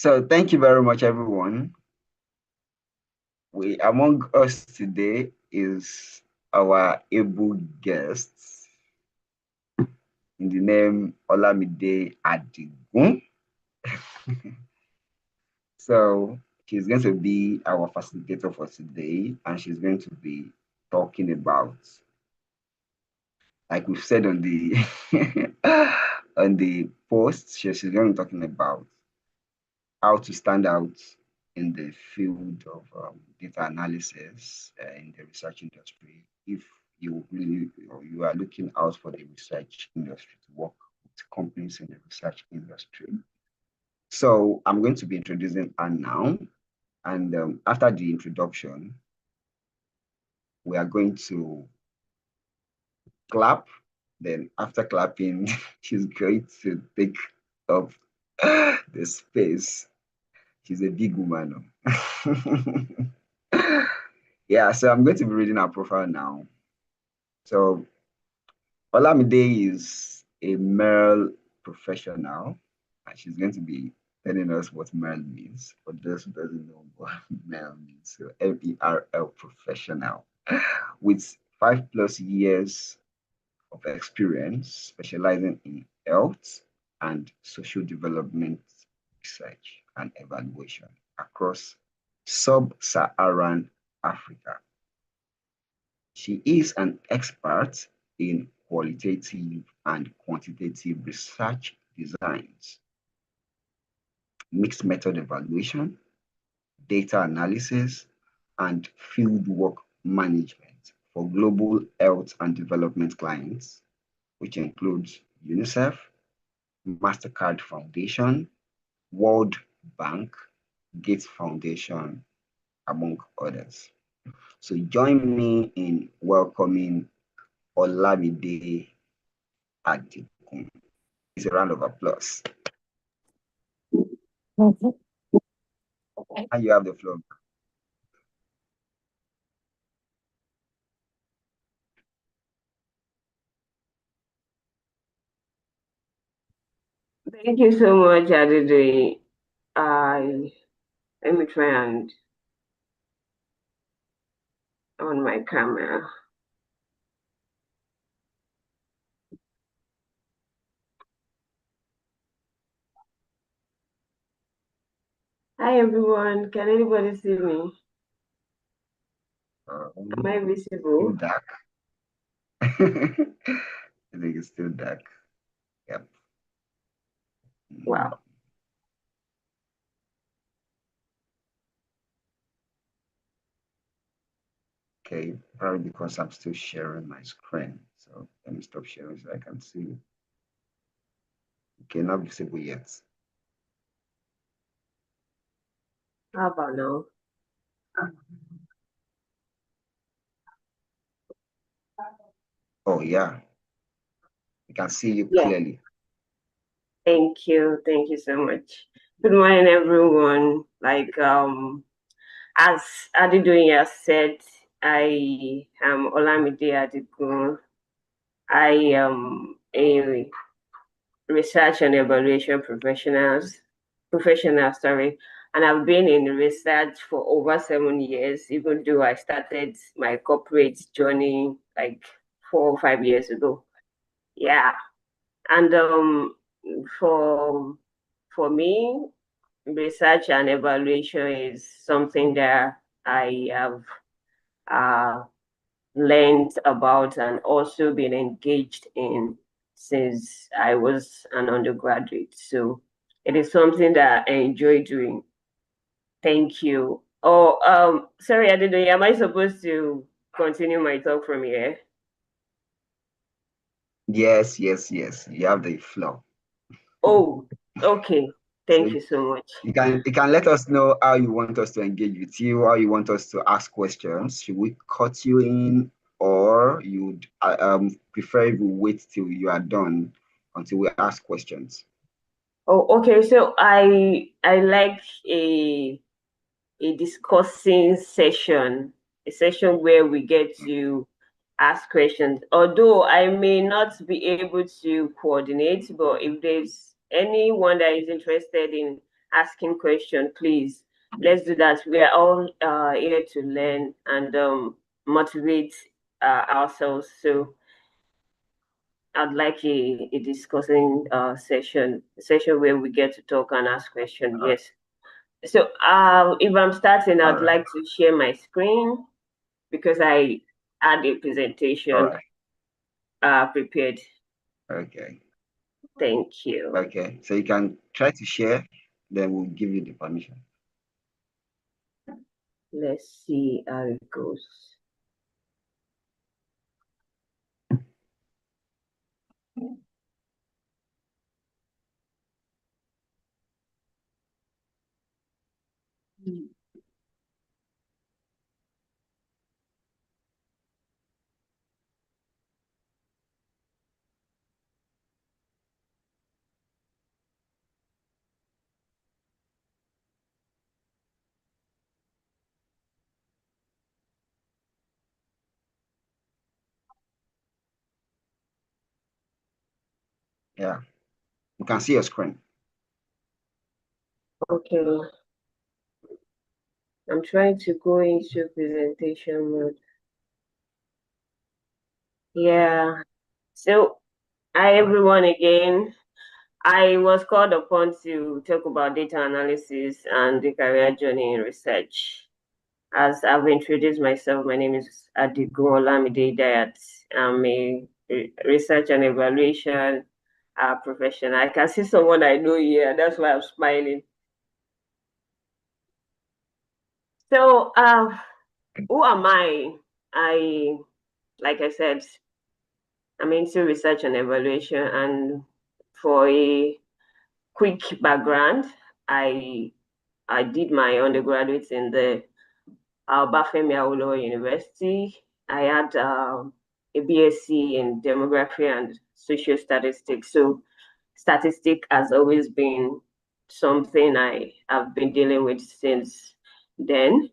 So thank you very much, everyone. We among us today is our able guest in the name Olamide Adigun. So she's going to be our facilitator for today, and she's going to be talking about, like we've said on the on the post, she's going to be talking about how to stand out in the field of data analysis in the research industry. If you really or you are looking out for the research industry to work with companies in the research industry. So I'm going to be introducing her now. And after the introduction, we are going to clap. Then after clapping, she's going to take up the space. She's a big woman. Yeah, so I'm going to be reading her profile now. So Olamide is a Merle professional, and she's going to be telling us what Merle means. For those who doesn't know what Merle means, so MERL professional with 5+ years of experience specializing in health and social development research and evaluation across sub-Saharan Africa. She is an expert in qualitative and quantitative research designs, mixed method evaluation, data analysis, and fieldwork management for global health and development clients, which includes UNICEF, MasterCard Foundation, World Bank, Gates Foundation, among others. So join me in welcoming Olamide Adigun. It's a round of applause. And you have the floor. Thank you so much, Adede. Let me try and on my camera. Hi everyone, can anybody see me? Am I visible? Dark. I think it's still dark. Yep. Wow. Okay, probably because I'm still sharing my screen. So let me stop sharing so I can see. Okay, not visible yet. How about now? Oh yeah, I can see you clearly. Thank you so much. Good morning, everyone. As Adedoyin has said, I am Olamide Adigun. I am a research and evaluation professional, sorry. And I've been in research for over 7 years, even though I started my corporate journey like 4 or 5 years ago. Yeah. And for for me, research and evaluation is something that I have uh, learned about and also been engaged in since I was an undergraduate. So it is something that I enjoy doing. Thank you. Oh, sorry, Adedoye, am I supposed to continue my talk from here? Yes. You have the floor. Oh, okay. Thank So you so much. you can let us know how you want us to engage with you, how you want us to ask questions. Should we cut you in, or you'd prefer if we wait till you are done until we ask questions? Oh, okay. So I like a discussing session, a session where we get to ask questions. Although I may not be able to coordinate, but if there's anyone that is interested in asking questions, please, let's do that. We are all here to learn and motivate ourselves. So I'd like a discussing session where we get to talk and ask questions. Yes. So if I'm starting, All I'd right. like to share my screen because I had a All presentation right. prepared. Okay. Thank you. Okay. So you can try to share, then we'll give you the permission. Let's see how it goes. Yeah. You can see your screen. Okay, I'm trying to go into presentation mode. Yeah. So, hi everyone again. I was called upon to talk about data analysis and the career journey in research. As I've introduced myself, my name is Adigun Olamide Dayat. I'm a research and evaluation professional. I can see someone I know here. That's why I'm smiling. So, who am I? I, like I said, I'm into research and evaluation. And for a quick background, I I did my undergraduate in the Bafemi Awolowo University. I had a BSc in demography and social statistics. So statistic has always been something I have been dealing with since then.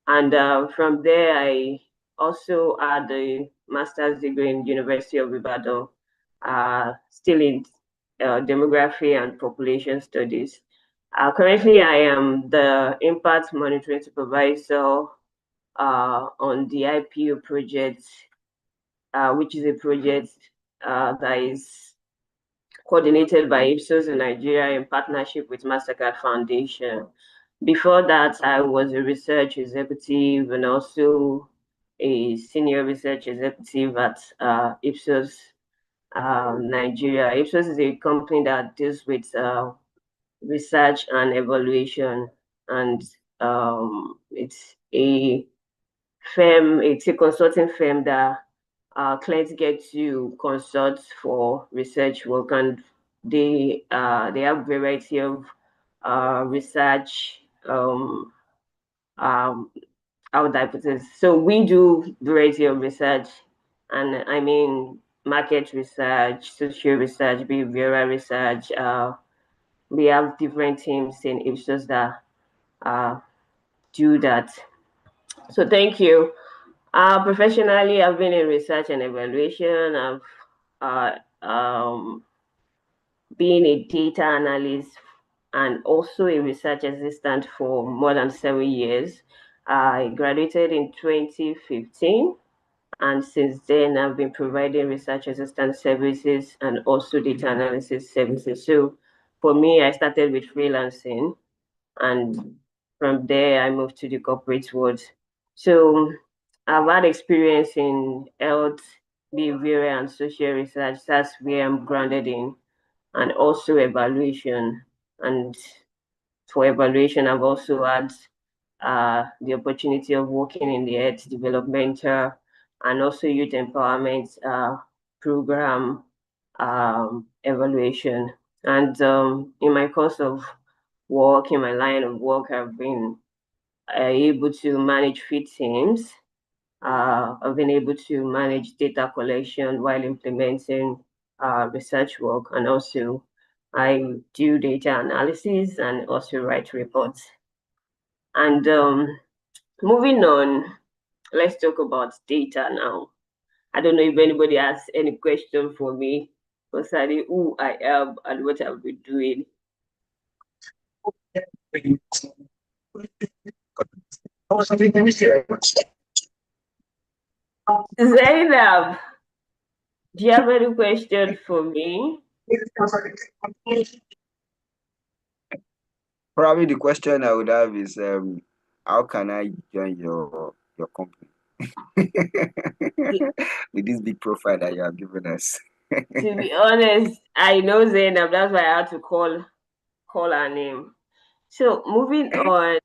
And from there, I also had a master's degree in University of Ibadan, still in demography and population studies. Currently, I am the impact monitoring supervisor on the IPO project, which is a project that is coordinated by Ipsos in Nigeria in partnership with Mastercard Foundation. Before that, I was a research executive and also a senior research executive at Ipsos Nigeria. Ipsos is a company that deals with research and evaluation, and it's a consulting firm that clients get to consult for research work, and they have a variety of research um, how would I put this? So we do variety of research, and I mean market research, social research, behavioral research. We have different teams in Ipsos that uh, do that. So thank you. Professionally, I've been in research and evaluation. I've been a data analyst and also a research assistant for more than 7 years. I graduated in 2015, and since then, I've been providing research assistant services and also data analysis services. So for me, I started with freelancing, and from there I moved to the corporate world. So I've had experience in health, behavioral, and social research. That's where I'm grounded in, and also evaluation. And for evaluation, I've also had the opportunity of working in the health developmental and also youth empowerment program evaluation. And in my course of work, in my line of work, I've been able to manage fit teams. I've been able to manage data collection while implementing research work, and also I do data analysis and also write reports. And moving on, let's talk about data now. I don't know if anybody has any question for me concerning who I am and what I've been doing. Zainab, do you have any question for me? Probably the question I would have is, how can I join your company with this big profile that you have given us? To be honest, I know Zainab. That's why I had to call her name. So moving on,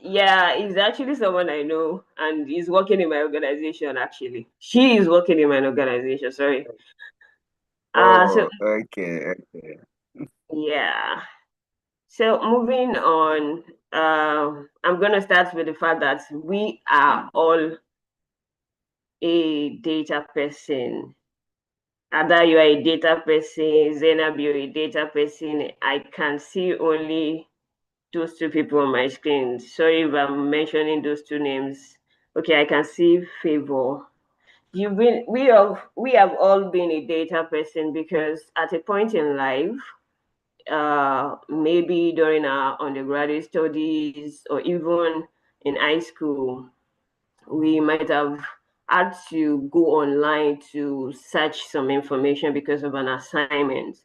yeah, he's actually someone I know, and he's working in my organization. Actually, she is working in my organization. Sorry. So Oh, okay, okay. yeah. So moving on, I'm gonna start with the fact that we are all a data person. Ada, you are a data person. Zainab, you're a data person. I can see only those two people on my screen. Sorry if I'm mentioning those two names. Okay, I can see Favor. We have all been a data person because at a point in life, maybe during our undergraduate studies or even in high school, we might have had to go online to search some information because of an assignment.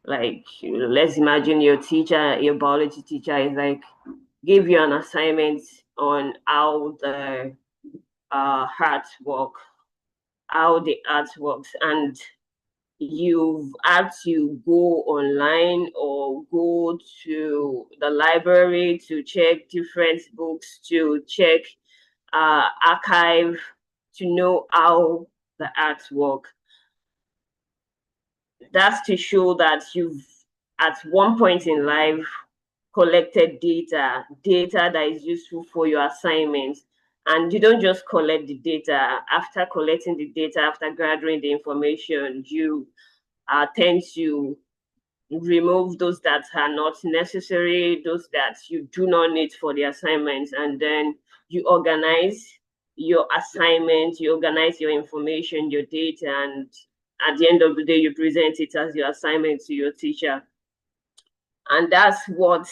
Like, let's imagine your teacher, your biology teacher, is like, give you an assignment on how the heart work, how the heart works, and you've had to go online or go to the library to check different books, to check archive, to know how the arts work. That's to show that you've at one point in life collected data that is useful for your assignment. And you don't just collect the data. After collecting the data, after gathering the information, you tend to remove those that are not necessary, those that you do not need for the assignments, and then you organize your assignment, you organize your information, your data, and at the end of the day, you present it as your assignment to your teacher. And that's what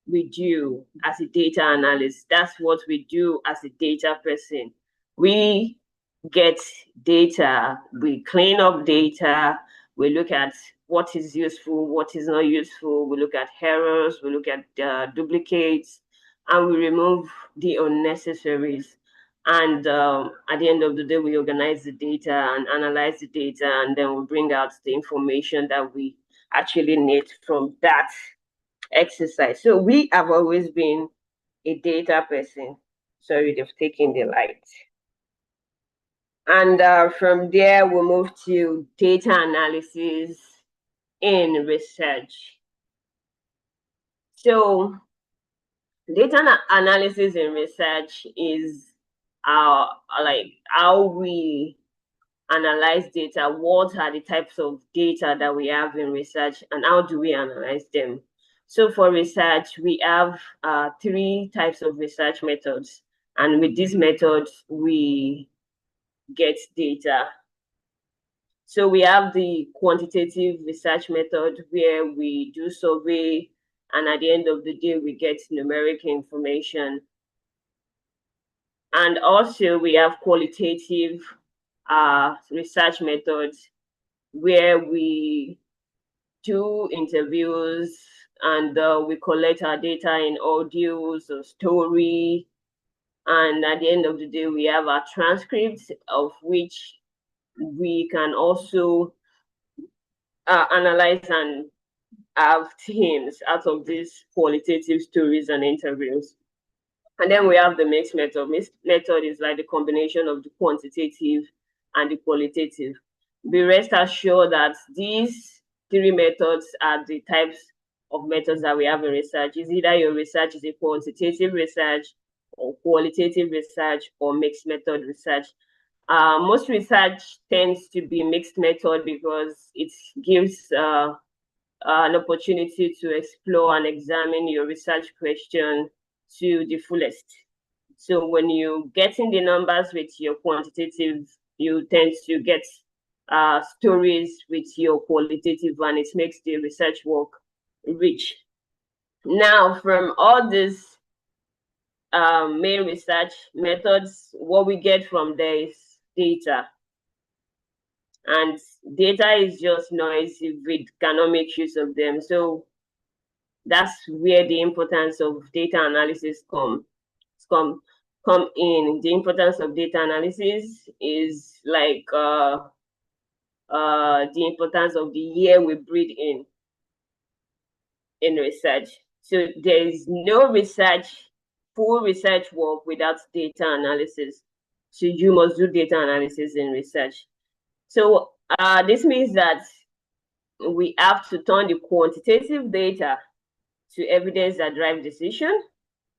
we do as a data analyst. That's what we do as a data person. We get data, we clean up data, we look at what is useful, what is not useful, we look at errors, we look at duplicates, and we remove the unnecessaries. And at the end of the day, we organize the data and analyze the data, and then we bring out the information that we actually need from that exercise. So we have always been a data person. Sorry, they've taken the light. And from there, we move to data analysis in research. So data analysis in research is like how we analyze data. What are the types of data that we have in research, and how do we analyze them? So for research, we have three types of research methods, and with these methods, we get data. So we have the quantitative research method where we do survey, and at the end of the day, we get numeric information. And also we have qualitative research methods where we do interviews and we collect our data in audios or story. And at the end of the day, we have our transcripts of which we can also analyze and have themes out of these qualitative stories and interviews. And then we have the mixed method. Mixed method is like the combination of the quantitative and the qualitative. Be rest assured that these three methods are the types of methods that we have in research. Is either your research is a quantitative research or qualitative research or mixed method research. Most research tends to be mixed method because it gives an opportunity to explore and examine your research question to the fullest. So when you get in the numbers with your quantitative, you tend to get stories with your qualitative, and it makes the research work rich. Now, from all these main research methods, what we get from there is data. And data is just noise if we cannot make use of them. So that's where the importance of data analysis come come in. The importance of data analysis is like the importance of the air we breathe in research. So there is no full research work without data analysis. So you must do data analysis in research. So this means that we have to turn the quantitative data to evidence that drive decision,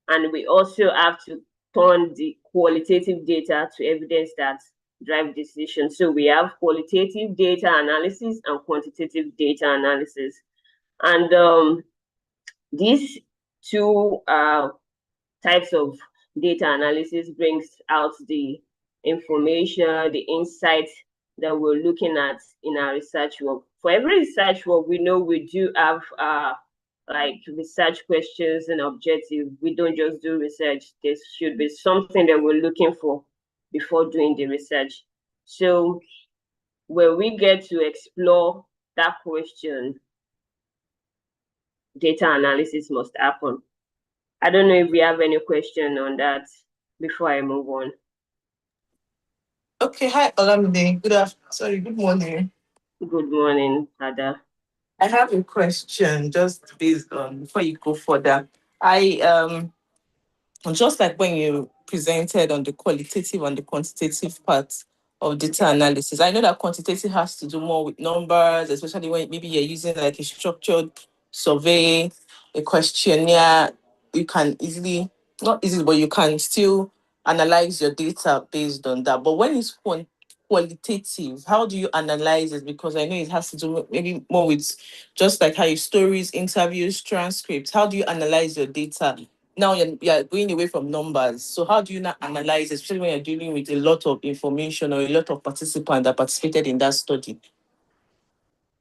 and we also have to turn the qualitative data to evidence that drive decision. So we have qualitative data analysis and quantitative data analysis. And these two types of data analysis brings out the information, the insights that we're looking at in our research work. For every research work, we know we do have like research questions and objectives. We don't just do research. There should be something that we're looking for before doing the research. So when we get to explore that question, data analysis must happen. I don't know if we have any question on that before I move on. Okay, hi Olamide. Good morning. Good morning, Ada. I have a question just based on before you go further. I just like when you presented on the qualitative and the quantitative part of data analysis, I know that quantitative has to do more with numbers, especially when maybe you're using like a structured survey, a questionnaire. You can easily, not easily, but you can still analyze your data based on that. But when it's qualitative, how do you analyze it? Because I know it has to do maybe more with just like how your stories, interviews, transcripts. How do you analyze your data? Now you're going away from numbers. So how do you not analyze, especially when you're dealing with a lot of information or a lot of participants that participated in that study?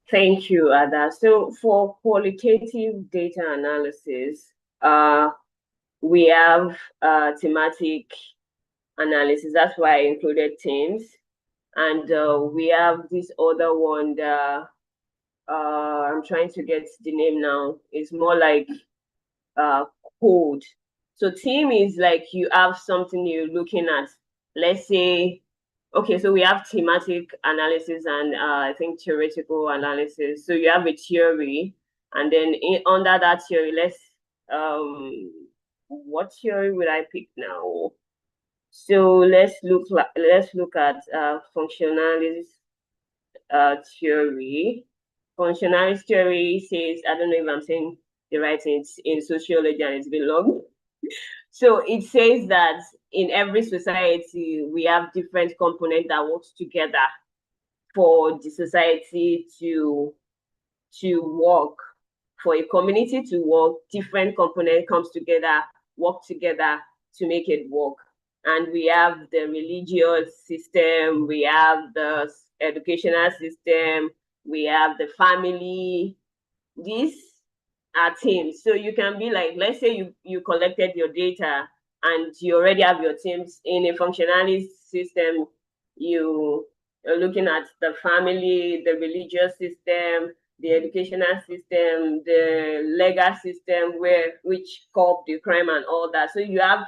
Thank you, Ada. So for qualitative data analysis, we have thematic analysis. That's why I included themes. And we have this other one that I'm trying to get the name now. It's more like code. So theme is like you have something you're looking at. Let's say, okay, so we have thematic analysis and I think theoretical analysis. So you have a theory, and then under that theory, what theory would I pick now? So let's look at functionalist theory. Functionalist theory says, I don't know if I'm saying the right thing, it's in sociology and it's been long. So it says that in every society, we have different components that work together for the society to work. For a community to work, different components comes together, work together to make it work. And we have the religious system, we have the educational system, we have the family. These are teams. So you can be like, let's say you collected your data and you already have your teams in a functionalist system. You are looking at the family, the religious system, the educational system, the legal system, which curb the crime and all that. So you have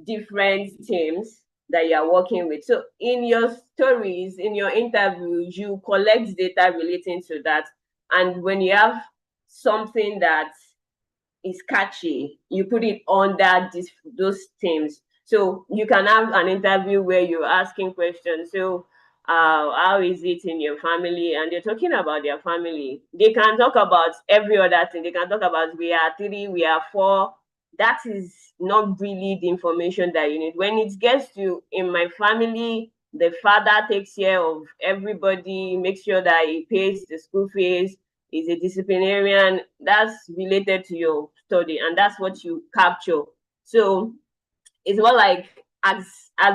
different teams that you are working with. So in your stories, in your interviews, you collect data relating to that. And when you have something that is catchy, you put it under those teams. So you can have an interview where you're asking questions. So how is it in your family? And they're talking about their family. They can talk about every other thing. They can talk about we are 3, we are 4. That is not really the information that you need. When it gets to in my family, the father takes care of everybody, makes sure that he pays the school fees, is a disciplinarian. That's related to your study, and that's what you capture. So it's more like as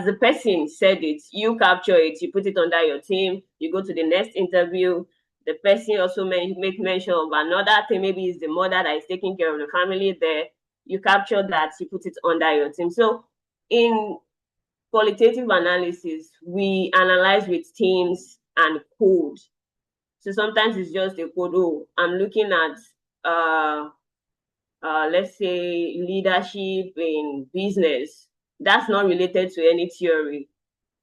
the person said it, you capture it, you put it under your team, you go to the next interview, the person also make mention of another thing, maybe it's the mother that is taking care of the family there, you capture that, you put it under your team. So in qualitative analysis, we analyze with teams and code. So sometimes it's just a code. Oh, I'm looking at let's say leadership in business. That's not related to any theory,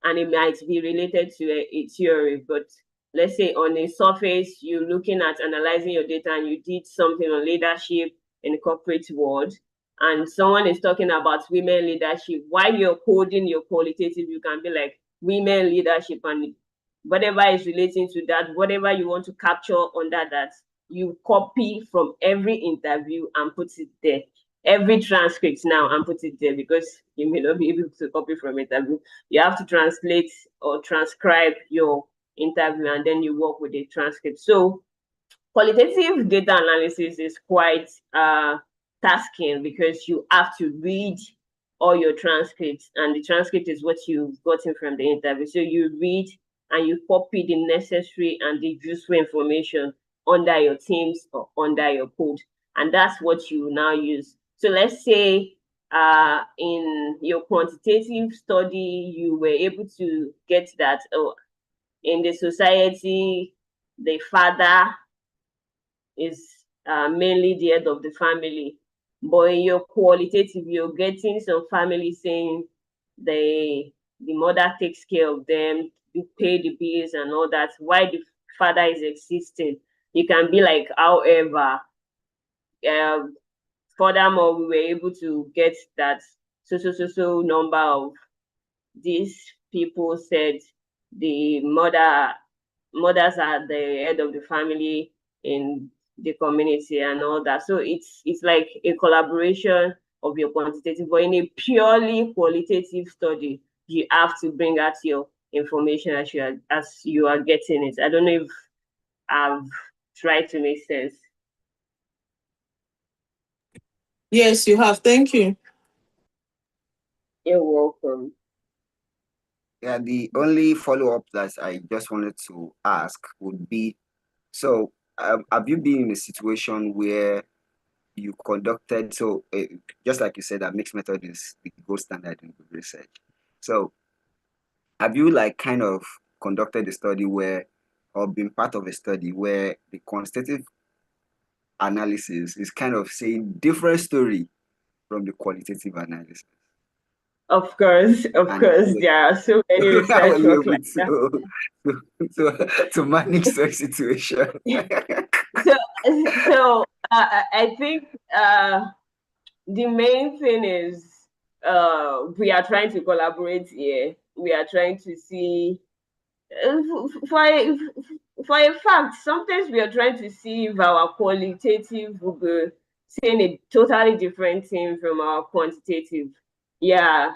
and it might be related to a theory, but let's say on the surface, you're looking at analyzing your data and you did something on leadership in the corporate world, and someone is talking about women leadership. While you're coding your qualitative, you can be like women leadership, and whatever is relating to that, whatever you want to capture under that, you copy from every interview and put it there. Every transcript now and put it there, because you may not be able to copy from interview. You have to translate or transcribe your interview, and then you work with the transcript. So qualitative data analysis is quite tasking, because you have to read all your transcripts, and the transcript is what you've gotten from the interview. So you read and you copy the necessary and the useful information under your teams or under your code, and that's what you now use. So let's say in your quantitative study, you were able to get that, oh, in the society, the father is mainly the head of the family. But in your qualitative, you're getting some family saying the mother takes care of them, you pay the bills and all that. Why the father is existing? You can be like, however, furthermore, we were able to get that so number of these people said the mothers are the head of the family in the community and all that. So it's like a collaboration of your quantitative, but in a purely qualitative study, you have to bring out your information as you are getting it. I don't know if I've tried to make sense. Yes, you have. Thank you. You're welcome. Yeah, the only follow-up that I just wanted to ask would be, so have you been in a situation where you conducted, so just like you said, that mixed method is the gold standard in research. So have you like kind of conducted a study where, or been part of a study where the quantitative analysis is kind of saying different story from the qualitative analysis? Of course, there are so many how were research you work able like that. to manage such situation? So I think the main thing is we are trying to collaborate here. We are trying to see for a fact, sometimes we are trying to see if our qualitative will be saying a totally different thing from our quantitative. Yeah,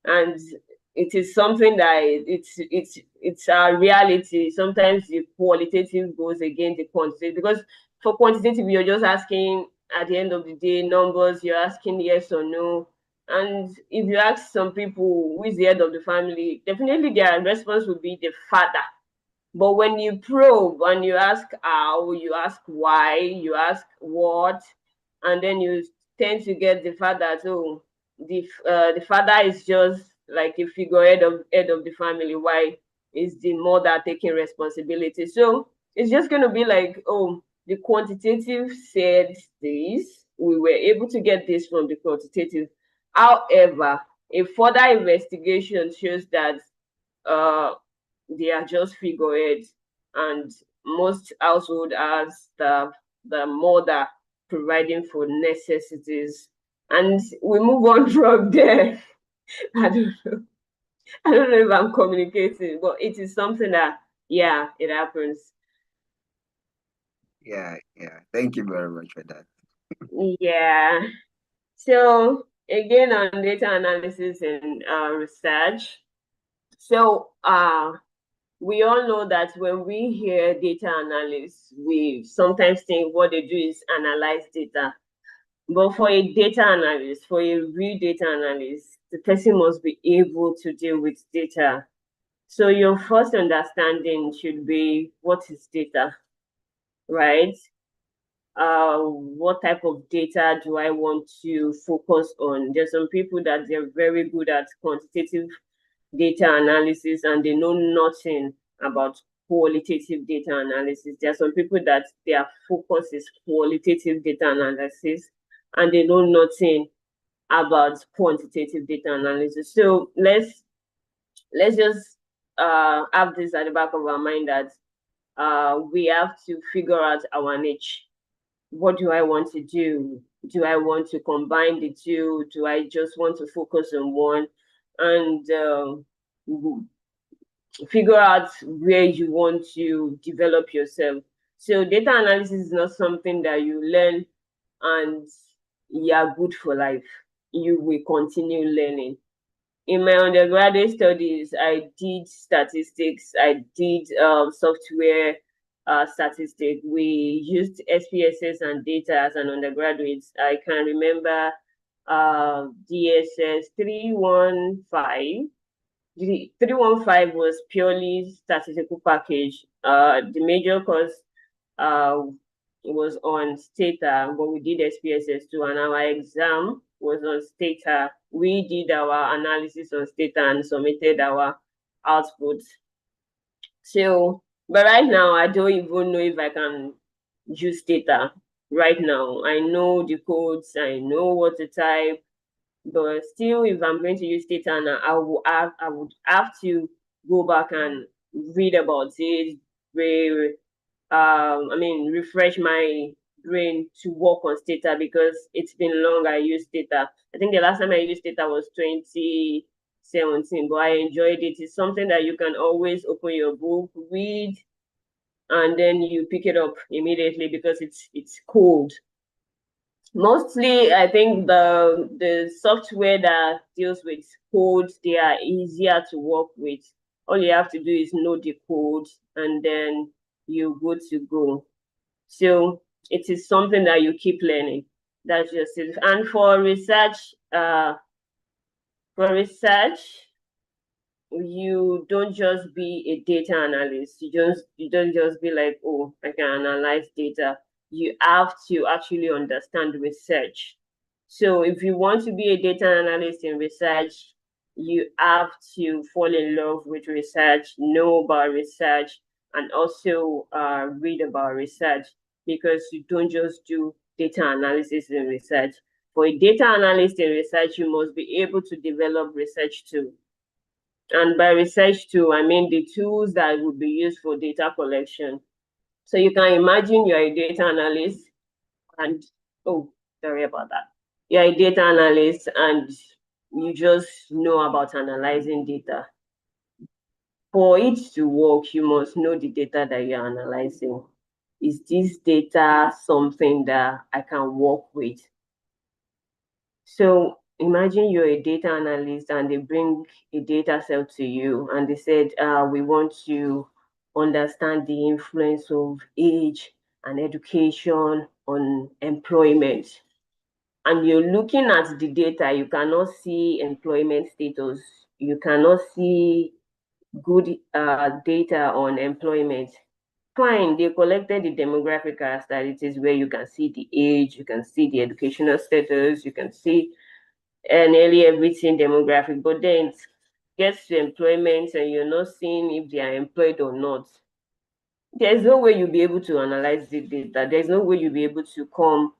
and it is something that it's a reality. Sometimes the qualitative goes against the quantitative, because for quantitative you're just asking, at the end of the day, numbers. You're asking yes or no, and if you ask some people who is the head of the family, definitely their response would be the father. But when you probe and you ask how, you ask why, you ask what, and then you tend to get the fact that, oh, the father is just like a figurehead of the family. Why is the mother taking responsibility? So it's just going to be like, oh, the quantitative said this. We were able to get this from the quantitative. However, a further investigation shows that they are just figureheads, and most household has the mother providing for necessities, and we move on from there. I don't know. I don't know if I'm communicating, but it is something that, yeah, it happens. Yeah. Thank you very much for that. Yeah. So again, on data analysis and research. So we all know that when we hear data analysts, we sometimes think what they do is analyze data. But for a data analyst, for a real data analyst, the person must be able to deal with data. So your first understanding should be, what is data, right? What type of data do I want to focus on? There's some people that they're very good at quantitative data analysis and they know nothing about qualitative data analysis. There are some people that their focus is qualitative data analysis and they know nothing about quantitative data analysis. So let's just have this at the back of our mind that we have to figure out our niche. What do I want to do? Do I want to combine the two? Do I just want to focus on one? And figure out where you want to develop yourself. So data analysis is not something that you learn and you are good for life. You will continue learning. In my undergraduate studies, I did statistics. I did software statistics. We used SPSS and data as an undergraduate. I can remember DSS 315. The 315 was purely statistical package. The major course uh, was on Stata, but we did SPSS too, and our exam was on Stata. We did our analysis on Stata and submitted our output. So, but right now, I don't even know if I can use Stata. Right now, I know the codes, I know what to type, but still, if I'm going to use data, I would have to go back and read about it, refresh my brain to work on data because it's been long I used data. I think the last time I used data was 2017, but I enjoyed it. It's something that you can always open your book, read, and then you pick it up immediately because it's cold. Mostly, I think the software that deals with code, they are easier to work with. All you have to do is know the code, and then you're good to go. So it is something that you keep learning. That's just it. And for research, you don't just be a data analyst. You don't just be like, oh, I can analyze data. You have to actually understand research. So if you want to be a data analyst in research, you have to fall in love with research, know about research, and also read about research because you don't just do data analysis in research. For a data analyst in research, you must be able to develop research too. And by research too, I mean the tools that would be used for data collection. So you can imagine you're a data analyst and, oh, sorry about that. You're a data analyst and you just know about analyzing data. For it to work, you must know the data that you're analyzing. Is this data something that I can work with? So imagine you're a data analyst and they bring a data set to you and they said, we want to understand the influence of age and education on employment. And you're looking at the data, you cannot see employment status, you cannot see good data on employment. Fine, they collected the demographic characteristics where you can see the age, you can see the educational status, you can see nearly everything demographic, but then it gets to employment and you're not seeing if they are employed or not. There's no way you'll be able to analyze the data. There's no way you'll be able to come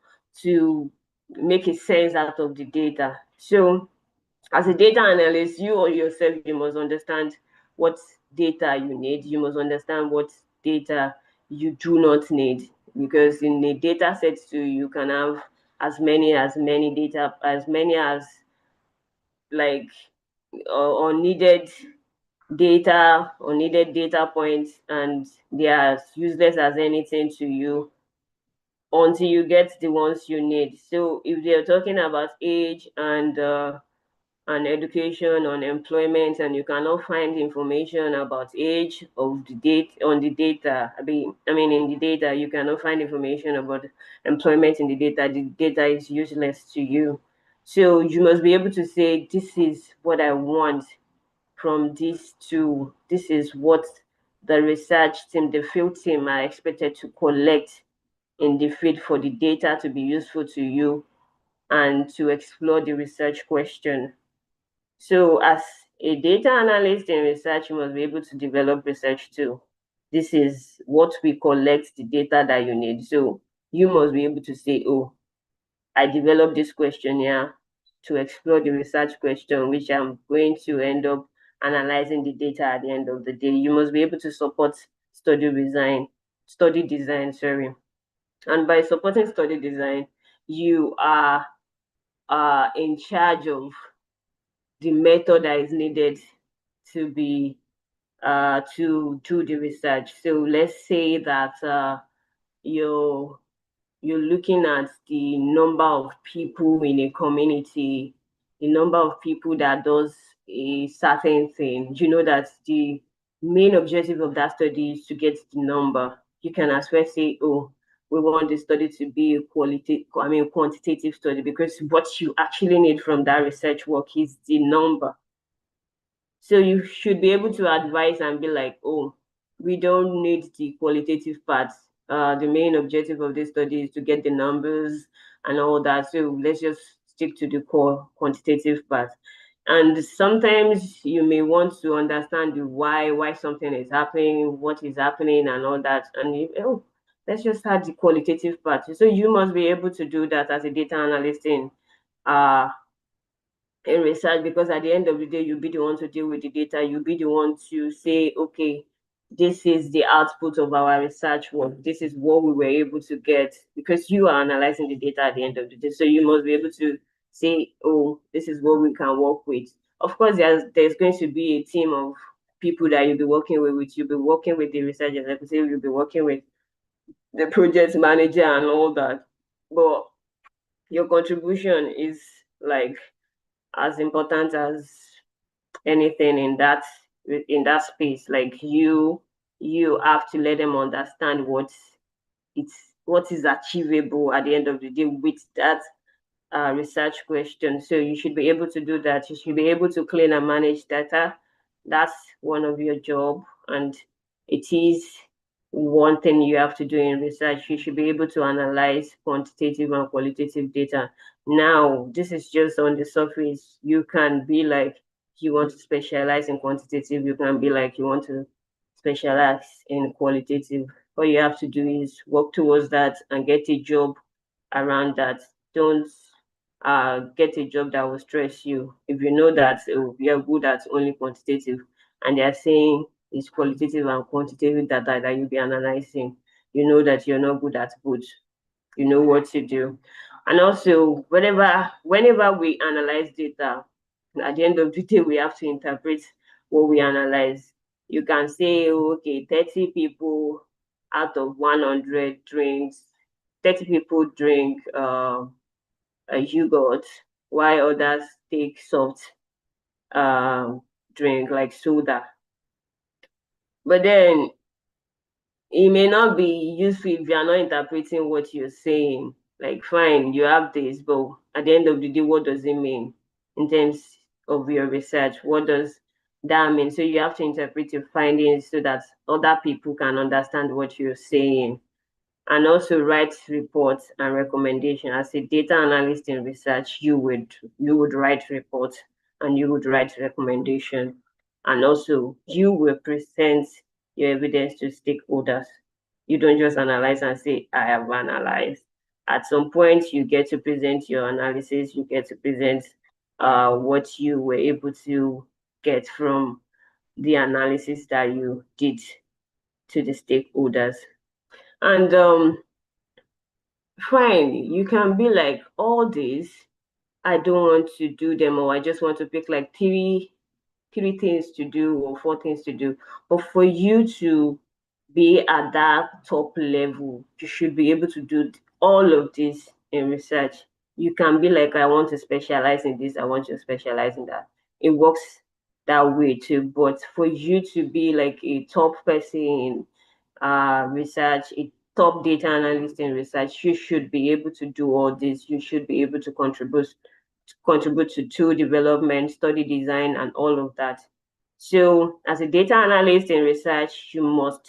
to make a sense out of the data. So as a data analyst, you or yourself, you must understand what data you need. You must understand what data you do not need. Because in a data set too, you can have as many data, as many as like unneeded data points, and they are useless as anything to you until you get the ones you need. So if they're talking about age and education on employment and you cannot find information about age of the date on the data, in the data you cannot find information about employment in the data is useless to you. So you must be able to say, this is what I want from these two. This is what the research team, the field team, are expected to collect in the field for the data to be useful to you and to explore the research question. So as a data analyst in research, you must be able to develop research too. This is what we collect the data that you need. So you must be able to say, oh, I developed this questionnaire to explore the research question, which I'm going to end up analyzing the data at the end of the day. You must be able to support study design, sorry. And by supporting study design, you are in charge of the method that is needed to be to do the research. So let's say that you're you're looking at the number of people in a community, the number of people that does a certain thing. You know that the main objective of that study is to get the number. You can as well say, oh, we want the study to be a quantitative study, because what you actually need from that research work is the number. So you should be able to advise and be like, oh, we don't need the qualitative part. The main objective of this study is to get the numbers and all that. So let's just stick to the core quantitative part. And sometimes you may want to understand the why something is happening, what is happening, and all that. And let's just add the qualitative part. So you must be able to do that as a data analyst uh, in research, because at the end of the day, you'll be the one to deal with the data. You'll be the one to say, okay, this is the output of our research work. This is what we were able to get, because you are analyzing the data at the end of the day. So you must be able to say, oh, this is what we can work with. Of course, there's going to be a team of people that you'll be working with. You'll be working with the research executive, you'll be working with the project manager and all that. But your contribution is like as important as anything in that space. Like you have to let them understand what is achievable at the end of the day with that research question. So you should be able to do that. You should be able to clean and manage data. That's one of your job, and it is one thing you have to do in research. You should be able to analyze quantitative and qualitative data. Now, this is just on the surface. You can be like you want to specialize in quantitative. You can be like you want to specialize in qualitative. All you have to do is work towards that and get a job around that. Don't get a job that will stress you. If you know that you're good at only quantitative, and they're saying it's qualitative and quantitative data that you'll be analyzing, you know that you're not good at both. You know what to do. And also, whenever we analyze data, at the end of the day, we have to interpret what we analyze. You can say, okay, 30 people out of 100 drinks, 30 people drink a yogurt, while others take soft drink like soda. But then it may not be useful if you are not interpreting what you're saying. Like, fine, you have this, but at the end of the day, what does it mean in terms of your research? What does that mean? So you have to interpret your findings so that other people can understand what you're saying, and also write reports and recommendation. As a data analyst in research, you would write reports and you would write recommendation, and also you will present your evidence to stakeholders. You don't just analyze and say, I have analyzed. At some point, you get to present your analysis, you get to present what you were able to get from the analysis that you did to the stakeholders. And fine, you can be like, all these, I don't want to do them, or I just want to pick like three things to do or four things to do. But for you to be at that top level, you should be able to do all of this in research. You can be like, I want to specialize in this, I want to specialize in that. It works that way too. But for you to be like a top person in research, a top data analyst in research, you should be able to do all this. You should be able to contribute to tool development, study design, and all of that. So as a data analyst in research, you must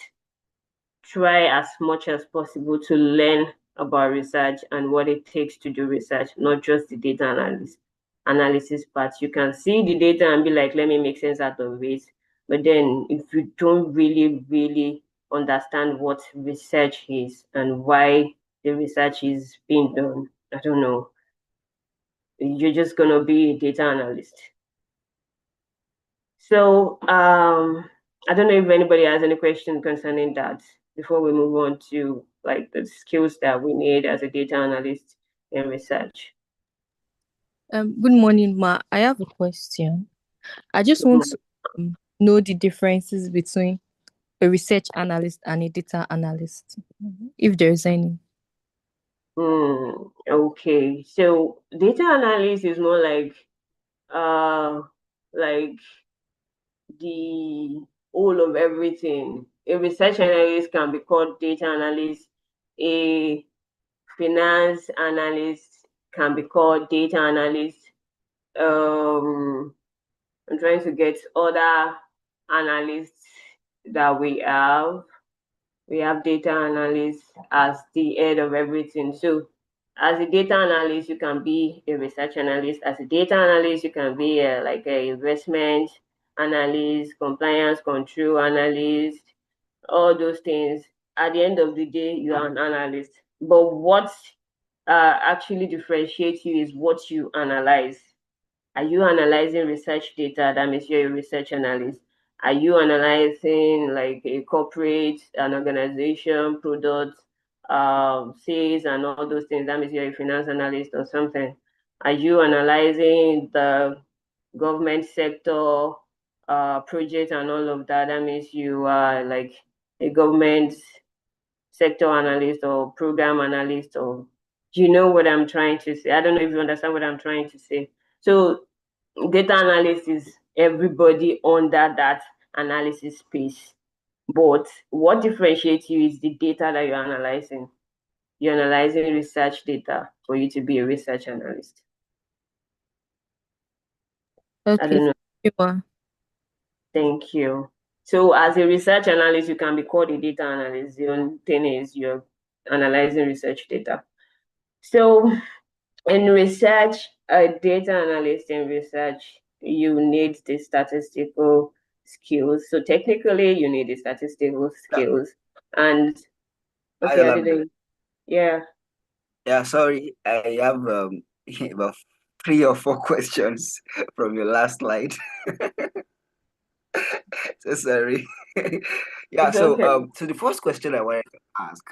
try as much as possible to learn about research and what it takes to do research, not just the data analysis part. You can see the data and be like, let me make sense out of it. But then if you don't really understand what research is and why the research is being done, I don't know, you're just gonna be a data analyst. So I don't know if anybody has any question concerning that before we move on to like the skills that we need as a data analyst in research. Good morning, Ma. I have a question. I just want to know the differences between a research analyst and a data analyst, if there's any. Okay, so data analyst is more like the whole of everything. A research analyst can be called data analyst. A finance analyst can be called data analyst. I'm trying to get other analysts that we have. We have data analysts as the head of everything. So as a data analyst, you can be a research analyst. As a data analyst, you can be like an investment analyst, compliance control analyst, all those things. At the end of the day, you are an analyst. But what actually differentiates you is what you analyze. Are you analyzing research data? That means you're a research analyst. Are you analyzing like a corporate, an organization, product, sales, and all those things? That means you're a finance analyst or something. Are you analyzing the government sector, project, and all of that? That means you are like a government sector analyst or program analyst, or do you know what I'm trying to say? I don't know if you understand what I'm trying to say. So data analyst is everybody under that analysis space. But what differentiates you is the data that you're analyzing. You're analyzing research data for you to be a research analyst. I Okay, don't know. thank you, Ma. Thank you. So as a research analyst, you can be called a data analyst. The only thing is you're analyzing research data. So in research, a data analyst in research, you need the statistical skills. So technically, you need the statistical skills. And okay, I didn't. Yeah. Yeah, sorry. I have about 3 or 4 questions from your last slide. So sorry. Yeah, It's okay. so the first question I wanted to ask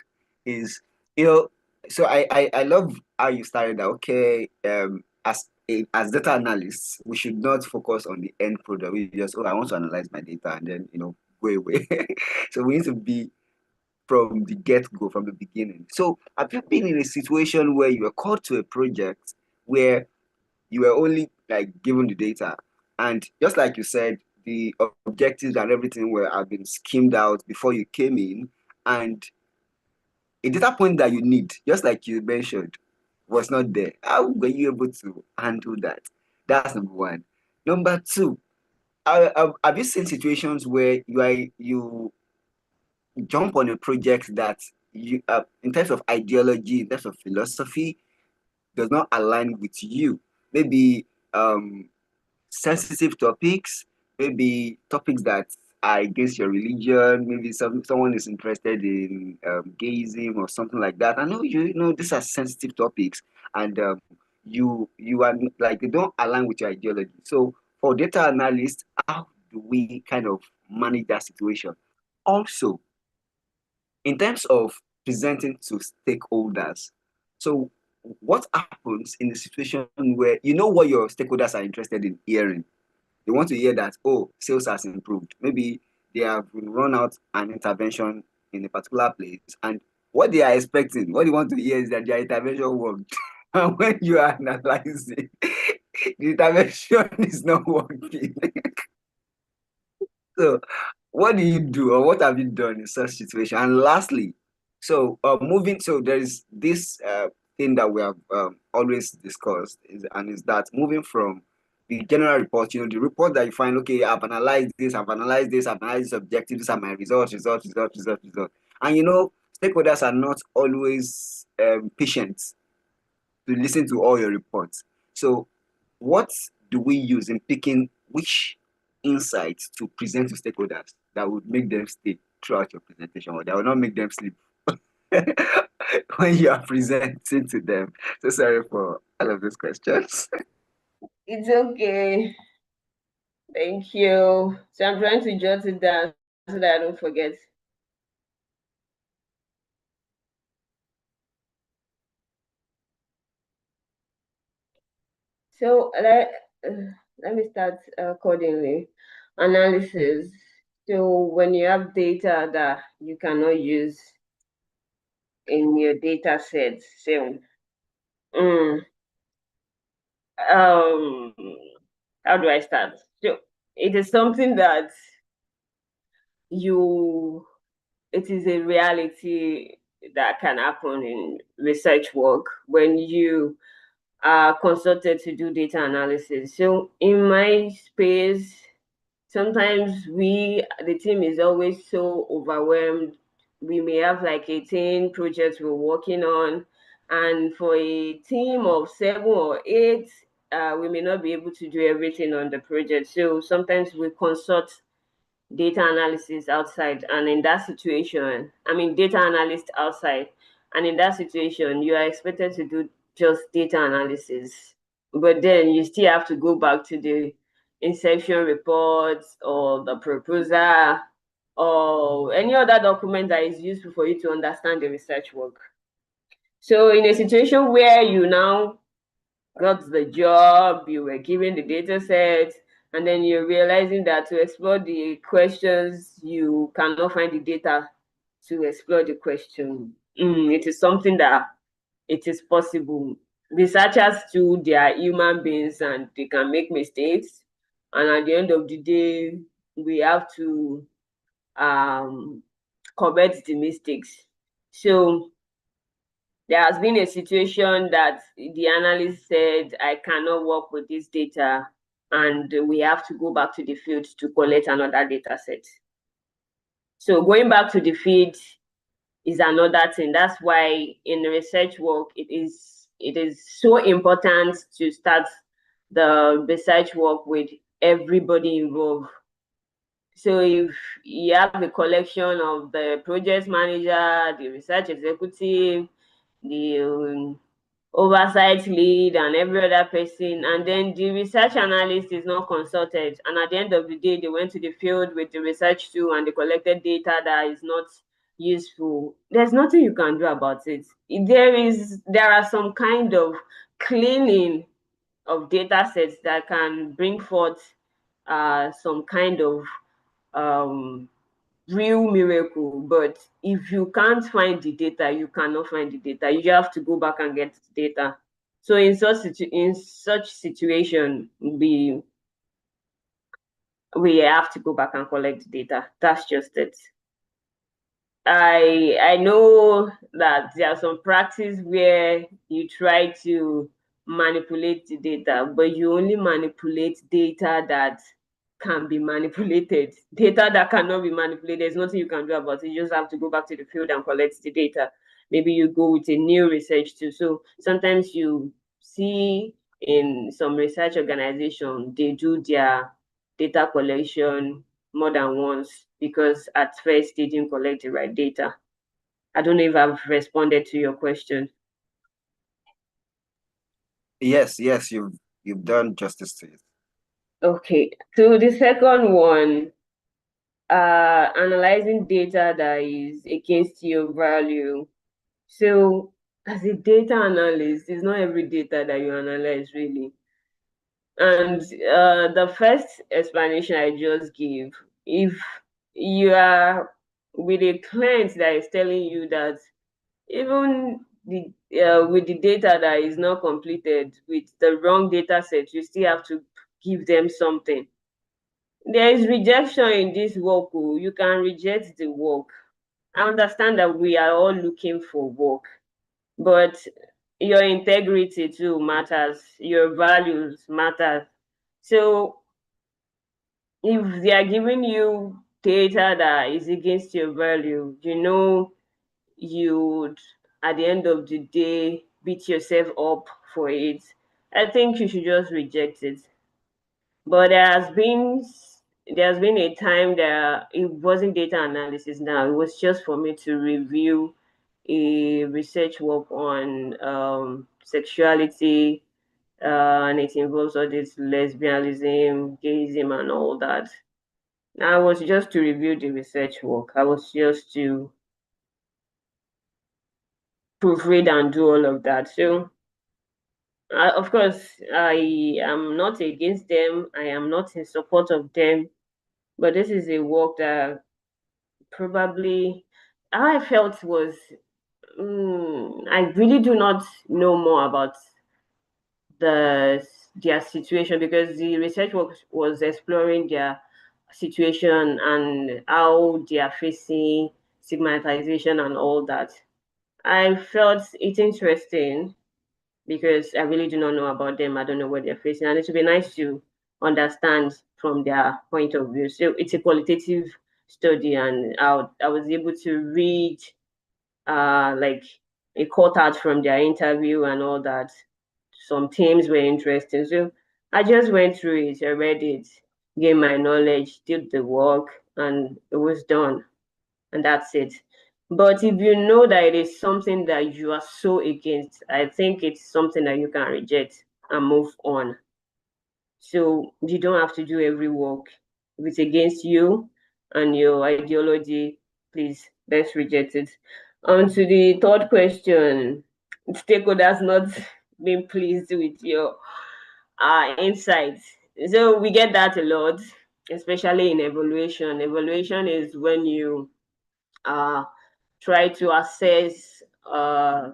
is, you know, so I love how you started that, okay, as data analysts, we should not focus on the end product. We just, oh, I want to analyze my data and then, go away. So we need to be from the get-go, from the beginning. So have you been in a situation where you were called to a project where you were only like given the data, and just like you said, the objectives and everything were have been schemed out before you came in, and a data point that you need, just like you mentioned, was not there? How were you able to handle that? That's number one. Number two, have you seen situations where you jump on a project that you in terms of ideology, in terms of philosophy, does not align with you? Maybe sensitive topics, maybe topics that are against your religion. Maybe someone is interested in gayism or something like that. I know these are sensitive topics, and you are like, they don't align with your ideology. So for data analysts, how do we kind of manage that situation? Also, in terms of presenting to stakeholders, so what happens in the situation where you know what your stakeholders are interested in hearing? They want to hear that, oh, sales has improved. Maybe they have run out an intervention in a particular place, and what they are expecting, what they want to hear is that their intervention worked. And when you are analyzing, the intervention is not working. So what do you do, or what have you done in such situation? And lastly, so there is this thing that we have always discussed, and is that moving from the general report, the report that you find, okay, I've analyzed this, I've analyzed this objective, these are my results. And stakeholders are not always patient to listen to all your reports. So what do we use in picking which insights to present to stakeholders that would make them stay throughout your presentation, or that will not make them sleep when you are presenting to them? So sorry for all of these questions. It's okay. Thank you. So I'm trying to jot it down so that I don't forget. So let me start accordingly. Analysis. So when you have data that you cannot use in your data set, so how do I start? So it is something that it is a reality that can happen in research work when you are consulted to do data analysis. So in my space, sometimes the team is always so overwhelmed. We may have like 18 projects we're working on, and for a team of 7 or 8, we may not be able to do everything on the project. So sometimes we consult data analysis outside, and in that situation, data analyst outside, and in that situation, you are expected to do just data analysis, but then you still have to go back to the inception reports or the proposal or any other document that is useful for you to understand the research work. So in a situation where you now got the job, you were given the data set, and then you're realizing that to explore the questions, you cannot find the data to explore the question. It is something that it is possible. Researchers too, they are human beings and they can make mistakes. And at the end of the day, we have to correct the mistakes. So there has been a situation that the analyst said, I cannot work with this data, and we have to go back to the field to collect another data set. So going back to the field is another thing. That's why in research work, it is so important to start the research work with everybody involved. So if you have a collection of the project manager, the research executive, the oversight lead, and every other person, and then the research analyst is not consulted, and at the end of the day they went to the field with the research tool and they collected data that is not useful, there's nothing you can do about it. There are some kind of cleaning of data sets that can bring forth some kind of real miracle. But if you can't find the data, you cannot find the data. You have to go back and get the data. So in such situation, we have to go back and collect the data. That's just it. I know that there are some practice where you try to manipulate the data, but you only manipulate data that can be manipulated. Data that cannot be manipulated, there's nothing you can do about it. You just have to go back to the field and collect the data. Maybe you go with a new research too. So sometimes you see in some research organization, they do their data collection more than once because at first they didn't collect the right data. I don't know if I've responded to your question. Yes, you've done justice to it. Okay, so the second one, analyzing data that is against your value. So as a data analyst, it's not every data that you analyze really. And the first explanation I just gave, if you are with a client that is telling you that even with the data that is not completed, with the wrong data set, you still have to give them something. There is rejection in this work. You can reject the work. I understand that we are all looking for work, but your integrity too matters. Your values matter. So if they are giving you data that is against your value, you'd at the end of the day beat yourself up for it. I think you should just reject it. But there's been a time that it wasn't data analysis now. It was just for me to review a research work on sexuality, and it involves all this lesbianism, gayism, and all that. I was just to review the research work. I was just to proofread and do all of that. So, of course, I am not against them. I am not in support of them. But this is a work that probably how I felt was I really do not know more about the their situation, because the research work was exploring their situation and how they are facing stigmatization and all that. I felt it interesting because I really do not know about them. I don't know what they're facing, and it would be nice to understand from their point of view. So it's a qualitative study, and I was able to read like a cutout from their interview and all that. Some themes were interesting, so I just went through it. I read it, gained my knowledge, did the work, and it was done, and that's it. But if you know that it is something that you are so against, I think it's something that you can reject and move on. So you don't have to do every work. If it's against you and your ideology, please, let's reject it. On to the third question. Stakeholders not being pleased with your insights. So we get that a lot, especially in evaluation. Evaluation is when you uh, try to assess a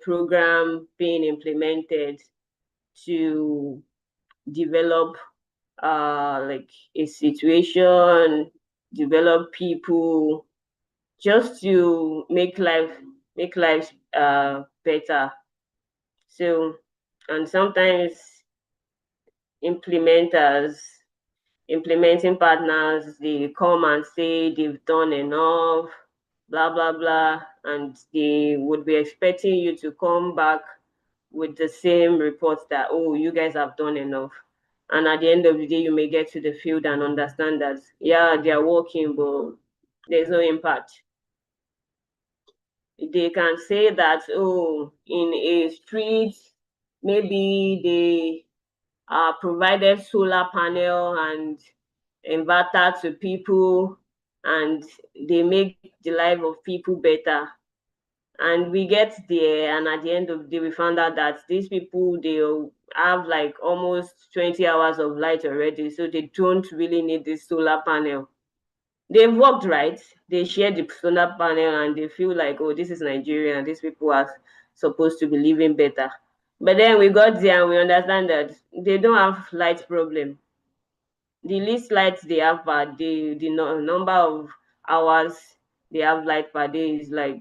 program being implemented to develop like a situation, develop people, just to make lives better. So, and sometimes implementers, implementing partners, they come and say they've done enough, blah blah blah, and they would be expecting you to come back with the same reports that, oh, you guys have done enough. And at the end of the day, you may get to the field and understand that, yeah, they are working, but there's no impact. They can say that, oh, in a street, maybe they provided solar panel and inverter to people, and they make the life of people better. And we get there, and at the end of the day, we found out that these people, they have like almost 20 hours of light already, so they don't really need this solar panel. They've worked, right? They share the solar panel and they feel like, oh, this is Nigeria and these people are supposed to be living better. But then we got there and we understand that they don't have light problem. The least light they have per day, the number of hours they have light per day is like,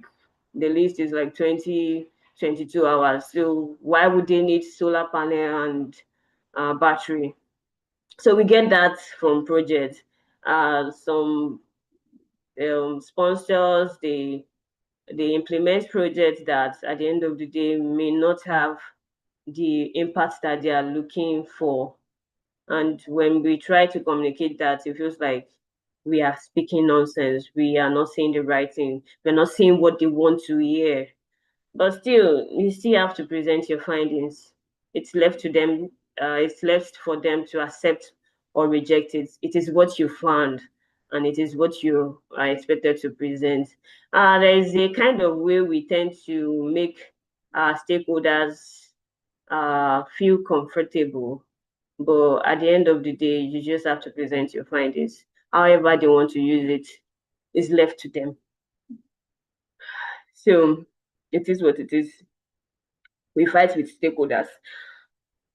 the least is like 20, 22 hours. So why would they need solar panel and battery? So we get that from projects. Some sponsors, they implement projects that at the end of the day may not have the impact that they are looking for. And when we try to communicate that, it feels like we are speaking nonsense. We are not saying the right thing. We're not saying what they want to hear. But still, you still have to present your findings. It's left to them. It's left for them to accept or reject it. It is what you found, and it is what you are expected to present. There is a kind of way we tend to make our stakeholders feel comfortable, but at the end of the day, you just have to present your findings. However they want to use it is left to them. So it is what it is. We fight with stakeholders.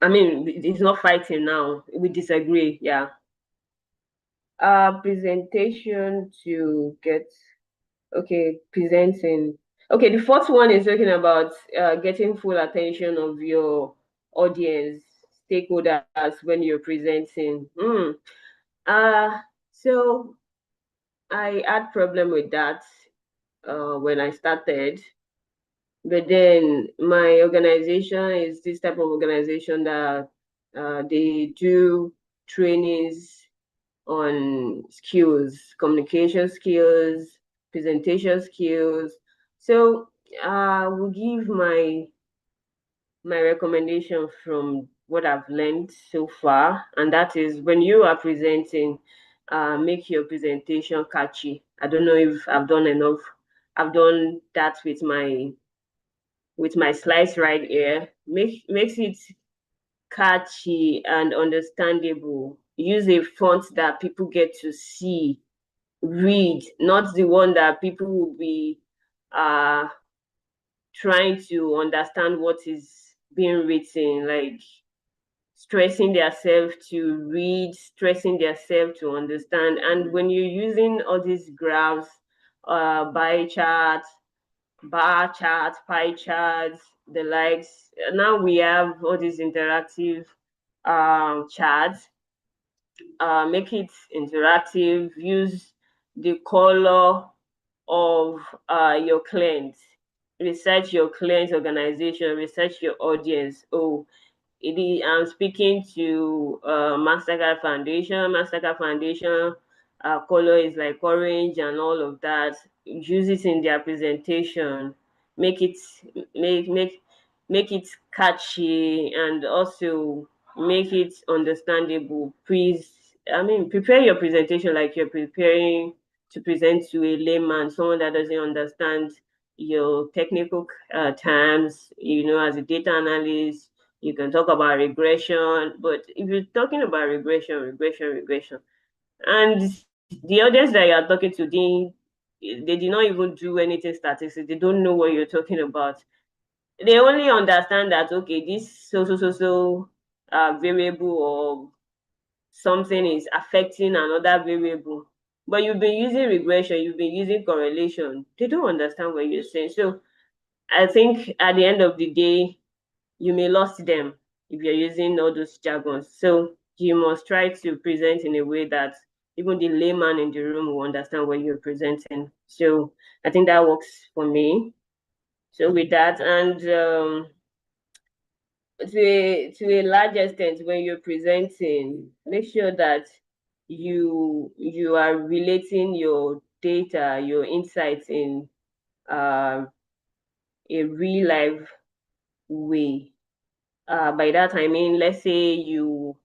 I mean, it's not fighting now. We disagree. Yeah. Presentation to get, okay, presenting. Okay, the fourth one is talking about getting full attention of your audience, stakeholders when you're presenting? So I had problem with that when I started. But then my organization is this type of organization that they do trainings on skills, communication skills, presentation skills. So we give my recommendation from what I've learned so far, and that is when you are presenting, make your presentation catchy. I don't know if I've done enough. I've done that with my slides right here. Makes it catchy and understandable. Use a font that people get to see, read, not the one that people will be uh trying to understand what is being written, like stressing themselves to read, stressing themselves to understand. And when you're using all these graphs, bar charts, pie charts, the likes, now we have all these interactive charts. Make it interactive, use the color of your clients, research your client organization, research your audience. Oh, I'm speaking to Mastercard Foundation. Mastercard Foundation color is like orange and all of that. Use it in their presentation. Make it make make make it catchy and also make it understandable. Please, I mean, prepare your presentation like you're preparing to present to a layman, someone that doesn't understand your technical terms. As a data analyst, you can talk about regression, but if you're talking about regression, and the audience that you are talking to, they did not even do anything statistics, they don't know what you're talking about. They only understand that, okay, this so variable or something is affecting another variable. But you've been using regression, you've been using correlation. They don't understand what you're saying. So I think at the end of the day, you may lose them if you're using all those jargons. So you must try to present in a way that even the layman in the room will understand what you're presenting. So I think that works for me. So with that, and to a large extent, when you're presenting, make sure that you are relating your data, your insights in uh, a real life way. By that I mean, let's say you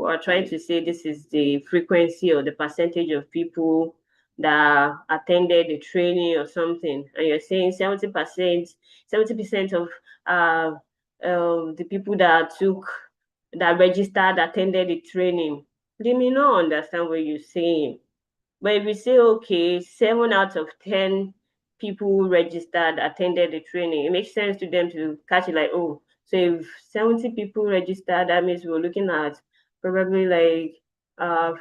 are trying to say this is the frequency or the percentage of people that attended the training or something, and you're saying 70% of uh, the people that registered attended the training. They may not understand what you're saying. But if you say, okay, 7 out of 10 people who registered attended the training, it makes sense to them to catch it like, oh, so if 70 people registered, that means we're looking at probably like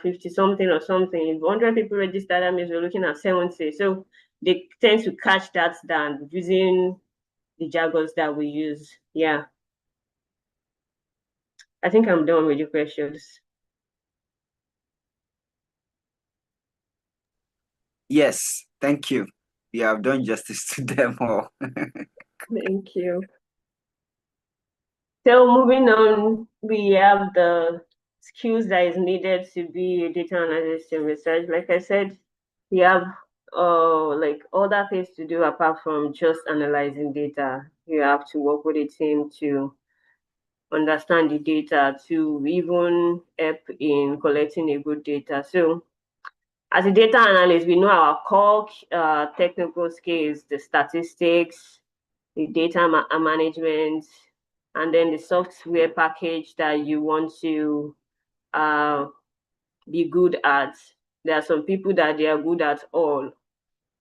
50 something or something. If 100 people registered, that means we're looking at 70. So they tend to catch that down using the jargons that we use. Yeah. I think I'm done with your questions. Yes, thank you. You have done justice to them all. Thank you. So moving on, we have the skills that is needed to be a data analyst in research. Like I said, we have like other things to do apart from just analyzing data. You have to work with a team to understand the data, to even help in collecting a good data. So as a data analyst, we know our core technical skills, the statistics, the data management, and then the software package that you want to uh, be good at. There are some people that they are good at all.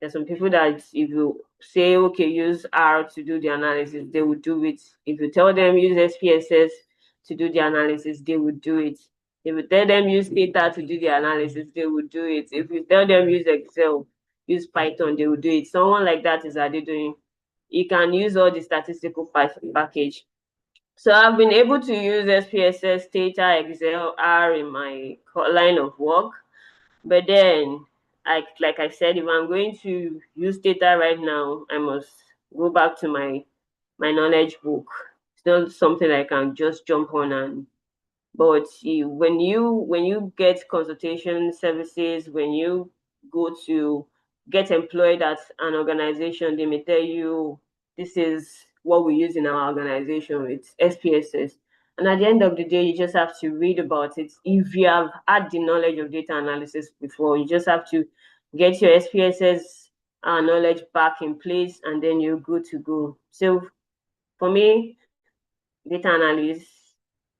There's some people that if you say, okay, use R to do the analysis, they will do it. If you tell them use SPSS to do the analysis, they will do it. If you tell them use data to do the analysis, they will do it. If you tell them use Excel, use Python, they will do it. Someone like that is doing. You can use all the statistical package. So I've been able to use SPSS, Data, Excel, R in my line of work. But then, like I said, if I'm going to use data right now, I must go back to my knowledge book. It's not something I can just jump on and. But when you get consultation services, when you go to get employed at an organization, they may tell you this is what we use in our organization. It's SPSS. And at the end of the day, you just have to read about it. If you have had the knowledge of data analysis before, you just have to get your SPSS knowledge back in place, and then you're good to go. So for me, data analyst,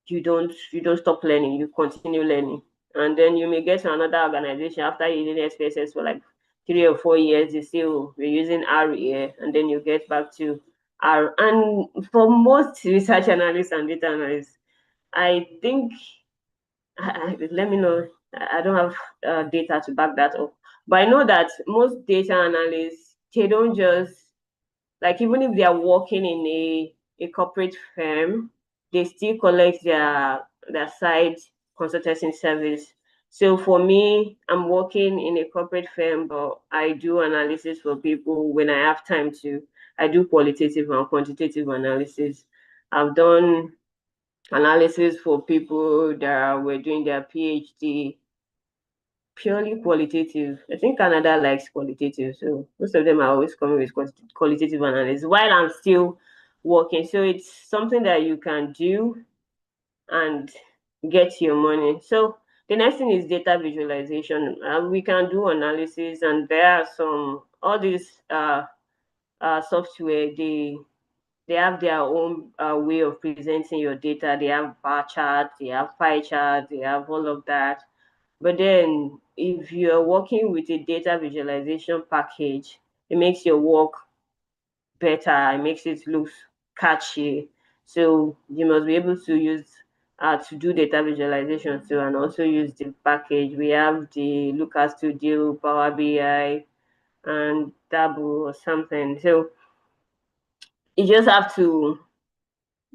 you don't stop learning, you continue learning. And then you may get to another organization after using SPSS for like 3 or 4 years, they say, oh, we're using R here, and then you get back to R. And for most research analysts and data analysts, I think let me know. I don't have data to back that up, but I know that most data analysts, they don't just, like, even if they are working in a corporate firm, they still collect their side consulting service. So for me, I'm working in a corporate firm, but I do analysis for people when I have time to. I do qualitative and quantitative analysis. I've done analysis for people that were doing their PhD, purely qualitative. I think Canada likes qualitative, so most of them are always coming with qualitative analysis while I'm still working. So it's something that you can do and get your money. So the next thing is data visualization. We can do analysis, and there are some all these software. They have their own way of presenting your data. They have bar charts, they have pie charts, they have all of that. But then, if you're working with a data visualization package, it makes your work better. It makes it look catchy. So you must be able to use to do data visualization too, and also use the package. We have the Looker Studio, Power BI, and Tableau or something. So you just have to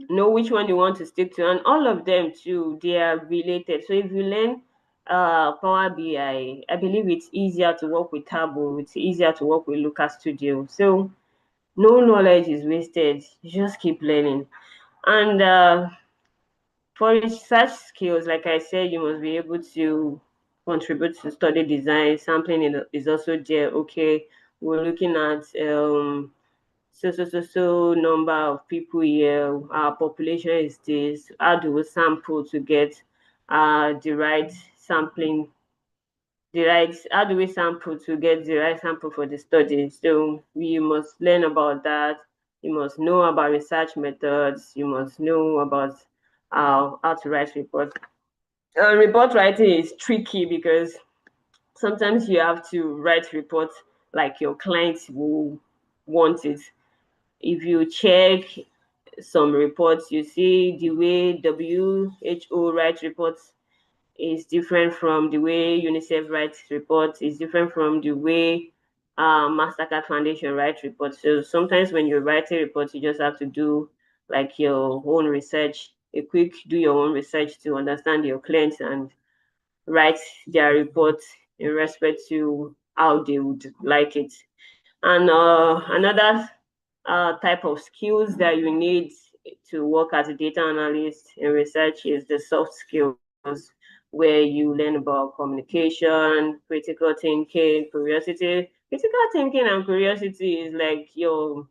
know which one you want to stick to, and all of them too, they are related. So if you learn Power BI, I believe it's easier to work with Tableau, it's easier to work with Looker Studio. So no knowledge is wasted, you just keep learning. And for research skills, like I said, you must be able to contribute to study design. Sampling is also there. Okay, we're looking at so number of people here, our population is this, how do we sample to get the right sampling, how do we sample to get the right sample for the study? So we must learn about that. You must know about research methods. You must know about how to write reports. Report writing is tricky because sometimes you have to write reports like your clients will want it. If you check some reports, you see the way WHO writes reports is different from the way UNICEF writes reports, is different from the way Mastercard Foundation writes reports. So sometimes when you're writing reports, you just have to do like your own research, do your own research to understand your clients and write their reports in respect to how they would like it. And another type of skills that you need to work as a data analyst in research is the soft skills, where you learn about communication, critical thinking, curiosity. Critical thinking and curiosity is like your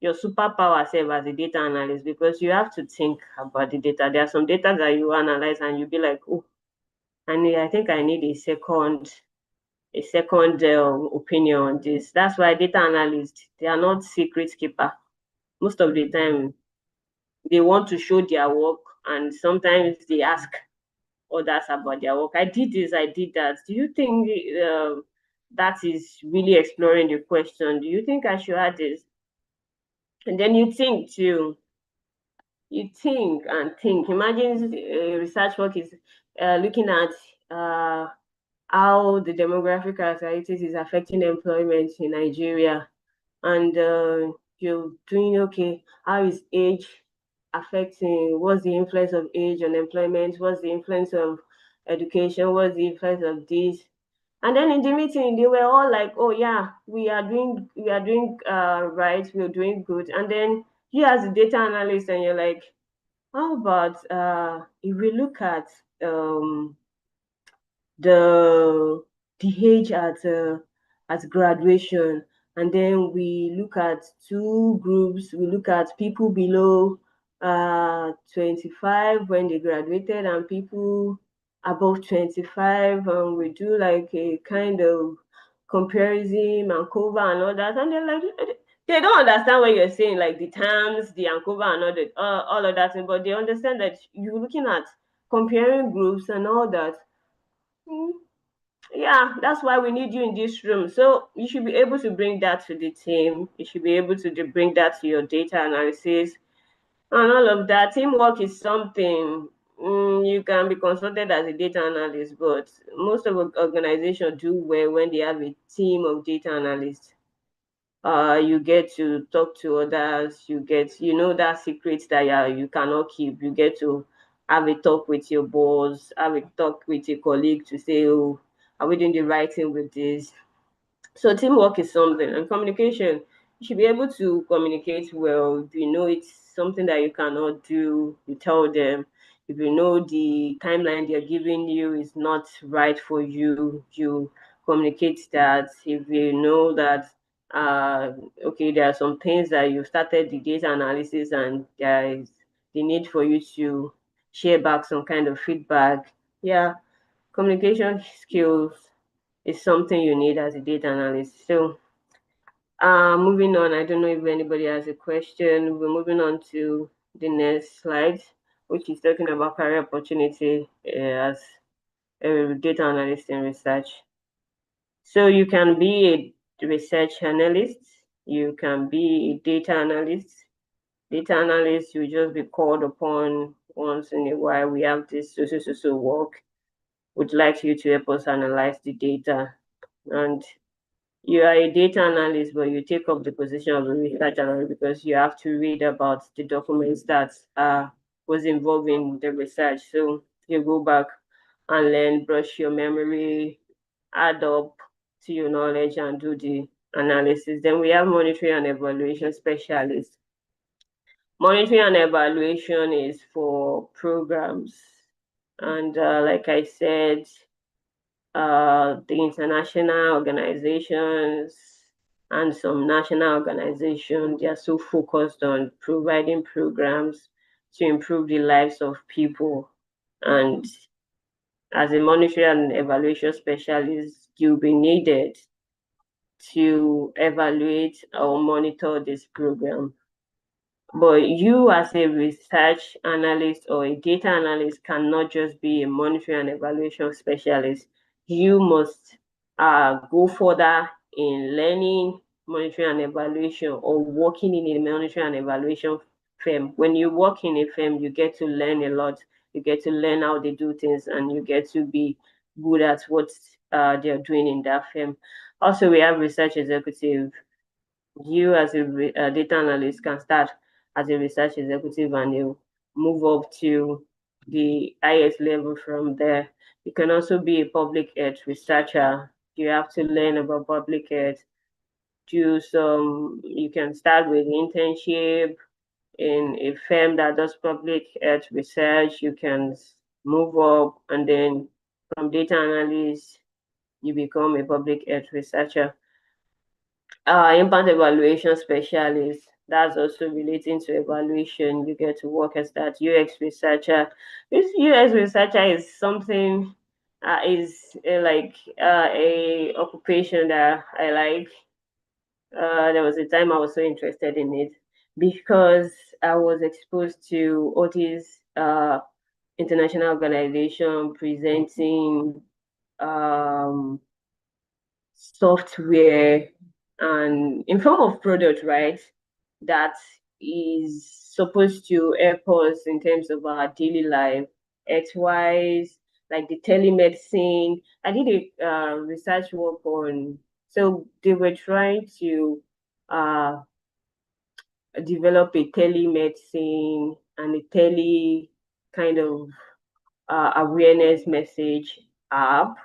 superpower self as a data analyst, because you have to think about the data. There are some data that you analyze and you'll be like, oh, I think I need a second opinion on this. That's why data analysts, they are not secret keeper. Most of the time, they want to show their work, and sometimes they ask others about their work. I did this, I did that. Do you think that is really exploring the question? Do you think I should add this? And then you think too. You think and think. Imagine research work is looking at how the demographic characteristics is affecting employment in Nigeria, and you're doing, okay, how is age affecting? What's the influence of age on employment? What's the influence of education? What's the influence of this? And then in the meeting, they were all like, "Oh yeah, we are doing right, we're doing good." And then you as a data analyst, and you're like, "How about if we look at um the age at graduation, and then we look at two groups. We look at people below 25 when they graduated, and people above 25, and we do like a kind of comparison, Vancouver and all that." And they're like, they don't understand what you're saying, like the terms, the Vancouver and all of that, but they understand that you're looking at comparing groups and all that. Yeah, that's why we need you in this room. So you should be able to bring that to the team. You should be able to bring that to your data analysis and all of that. Teamwork is something you can be consulted as a data analyst, but most of organizations do well when they have a team of data analysts. You get to talk to others. You know that secret that you cannot keep. You get to have a talk with your boss, have a talk with your colleague to say, "Oh, are we doing the right thing with this?" So teamwork is something, and communication. You should be able to communicate well. If you know it's something that you cannot do, you tell them. If you know the timeline they're giving you is not right for you, you communicate that. If you know that, okay, there are some things that you started the data analysis, and there is the need for you to share back some kind of feedback. Yeah, communication skills is something you need as a data analyst. So, moving on, I don't know if anybody has a question. We're moving on to the next slide, which is talking about career opportunity as a data analyst in research. So you can be a research analyst, you can be a data analyst. Data analyst, you just be called upon once in a while. We have this so work. Would like you to help us analyze the data. And you are a data analyst, but you take up the position of a research analyst because you have to read about the documents that was involved in the research. So you go back and learn, brush your memory, add up to your knowledge, and do the analysis. Then we have monitoring and evaluation specialists. Monitoring and evaluation is for programs. And like I said, the international organizations and some national organizations, they are so focused on providing programs to improve the lives of people. And as a monitoring and evaluation specialist, you'll be needed to evaluate or monitor this program. But you, as a research analyst or a data analyst, cannot just be a monitoring and evaluation specialist. You must go further in learning monitoring and evaluation or working in a monitoring and evaluation firm. When you work in a firm, you get to learn a lot. You get to learn how they do things, and you get to be good at what they're doing in that firm. Also, we have research executive. You as a data analyst can start as a research executive, and you move up to the highest level from there. You can also be a public health researcher. You have to learn about public health. You can start with internship in a firm that does public health research. You can move up, and then from data analyst, you become a public health researcher. Impact evaluation specialist, that's also relating to evaluation. You get to work as that UX researcher. This UX researcher is something is like a occupation that I like. There was a time I was so interested in it because I was exposed to all these international organization presenting software and in form of product, right? That is supposed to help us in terms of our daily life, health-wise, like the telemedicine. I did a research work on, so they were trying to develop a telemedicine and a tele kind of awareness message app,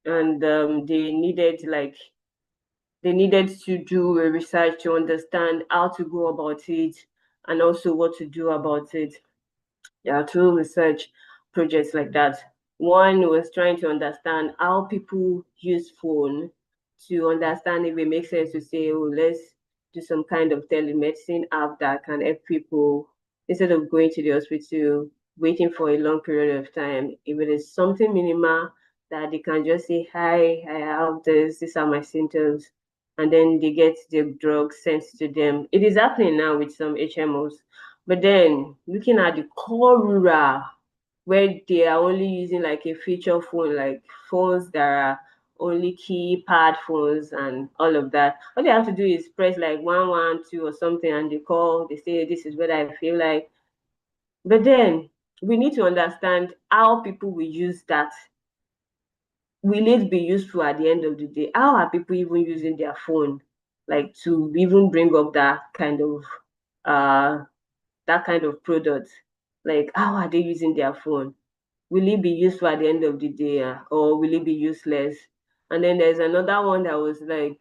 and they needed to do a research to understand how to go about it and also what to do about it. There are two research projects like that. One was trying to understand how people use phone, to understand if it makes sense to say, oh, let's do some kind of telemedicine app that can help people instead of going to the hospital, waiting for a long period of time. If it is something minimal that they can just say, hi, I have this, these are my symptoms, and then they get the drugs sent to them. It is happening now with some HMOs. But then looking at the core rural, where they are only using like a feature phone, like phones that are only keypad phones and all of that. All they have to do is press like 112 or something, and they call, they say, this is what I feel like. But then we need to understand how people will use that. Will it be useful at the end of the day? How are people even using their phone, like to even bring up uh that kind of product? Like, how are they using their phone? Will it be useful at the end of the day, or will it be useless? And then there's another one that was like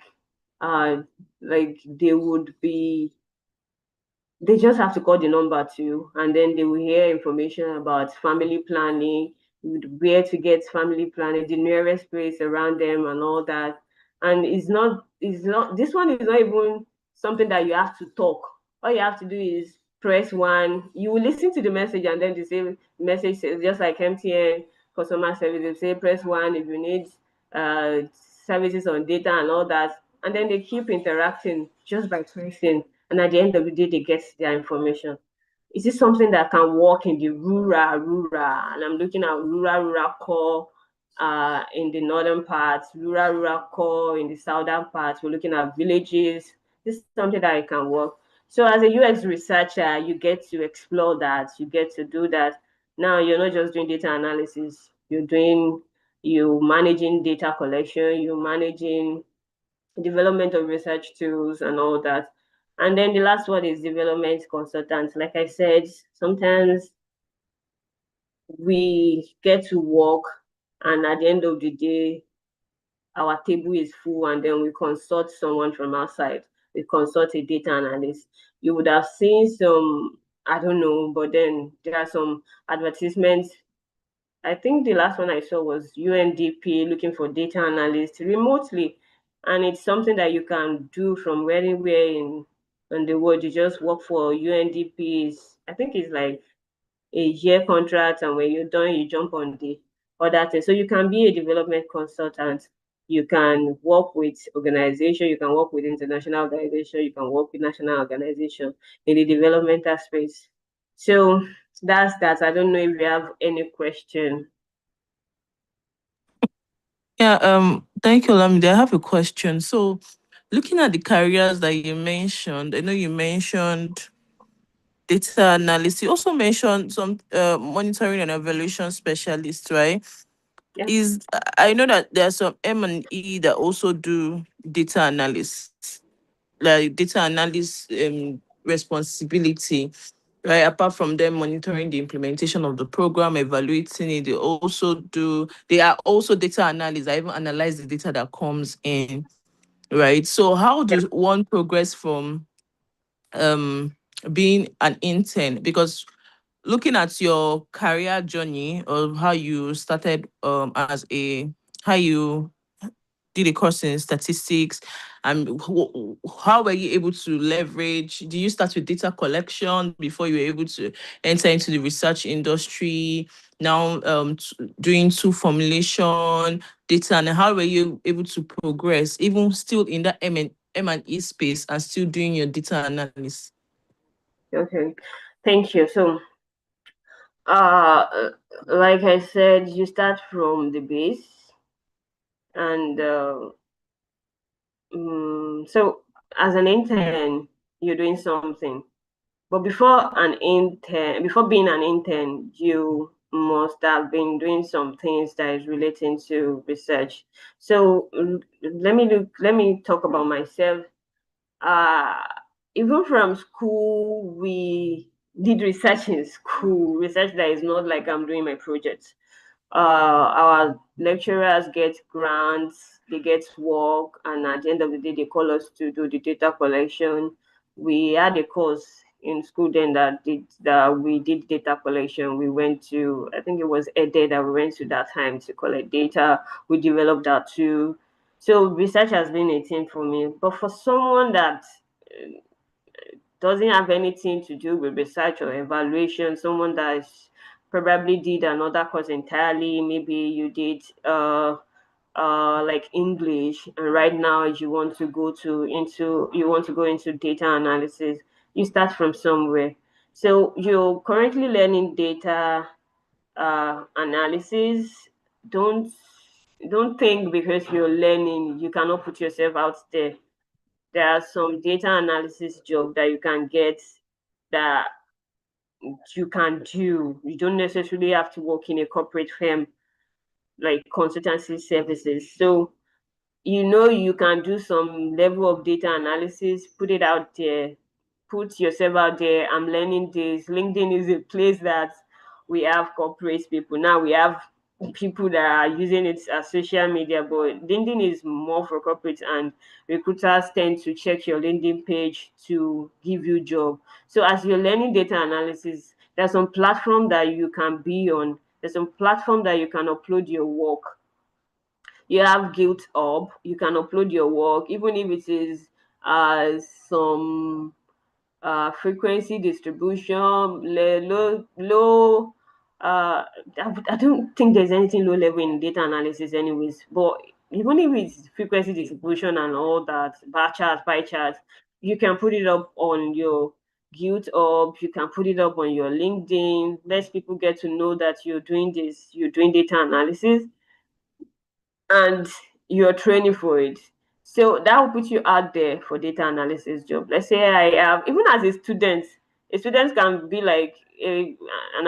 they would be they just have to call the number too, and then they will hear information about family planning, where to get family planning, the nearest place around them, and all that. And it's not this one is not even something that you have to talk. All you have to do is press one. You will listen to the message, and then the same message says, just like MTN customer service, they say press one if you need uh services on data and all that. And then they keep interacting just by pressing, and at the end of the day, they get their information. Is this something that can work in the rural? And I'm looking at rural core in the northern parts, rural core in the southern parts. We're looking at villages. This is something that it can work. So as a UX researcher, you get to explore that. You get to do that. Now you're not just doing data analysis. You managing data collection. You're managing development of research tools and all that. And then the last one is development consultants. Like I said, sometimes we get to work, and at the end of the day, our table is full, and then we consult someone from outside. We consult a data analyst. You would have seen some, I don't know, but then there are some advertisements. I think the last one I saw was UNDP looking for data analysts remotely. And it's something that you can do from anywhere in the world. You just work for UNDP's, I think it's like a year contract, and when you're done, you jump on the other thing. So you can be a development consultant. You can work with organization, you can work with international organization, you can work with national organization in the developmental space. So that's that. I don't know if you have any question. Yeah, thank you, Lamide. I have a question. So, looking at the careers that you mentioned, I know you mentioned data analyst. You also mentioned some monitoring and evaluation specialist, right? Yeah. Is I know that there are some M&E that also do data analysts, like data analyst responsibility, right? Apart from them monitoring the implementation of the program, evaluating it, they are also data analysts. I even analyze the data that comes in, right? So how does one progress from um being an intern? Because looking at your career journey of how you started as a how you did a course in statistics, and how were you able to leverage? Do you start with data collection before you were able to enter into the research industry? Now doing tool formulation, data, and how were you able to progress even still in that M&E space and still doing your data analysis? Okay. Thank you. So like I said, you start from the base, and so as an intern, you're doing something. But before being an intern, you must have been doing some things that is relating to research. So let me talk about myself. Uh, even from school, we did research in school, research that is not like I'm doing my project. Our lecturers get grants, they get work, and at the end of the day, they call us to do the data collection. We had a course in school then that we did data collection. We went to, I think it was Ede that we went to that time to collect data. We developed that too. So research has been a thing for me. But for someone that doesn't have anything to do with research or evaluation, someone that probably did another course entirely, maybe you did like English, and right now you want to go into data analysis, you start from somewhere. So you're currently learning data analysis. Don't don't think because you're learning you cannot put yourself out there. There are some data analysis job that you can get that you can do. You don't necessarily have to work in a corporate firm like consultancy services. So you can do some level of data analysis, put it out there, put yourself out there. I'm learning this. LinkedIn is a place that we have corporate people. Now we have people that are using it as social media, but LinkedIn is more for corporate, and recruiters tend to check your LinkedIn page to give you job. So as you're learning data analysis, there's some platform that you can be on. There's some platform that you can upload your work. You have Guild Up, you can upload your work, even if it is some frequency distribution, low. I don't think there's anything low level in data analysis, anyways. But even if it's frequency distribution and all that, bar charts, pie charts, you can put it up on your Guild Up. You can put it up on your LinkedIn. Let people get to know that you're doing this. You're doing data analysis and you're training for it. So that will put you out there for data analysis job. Let's say I have, even as a student can be like, and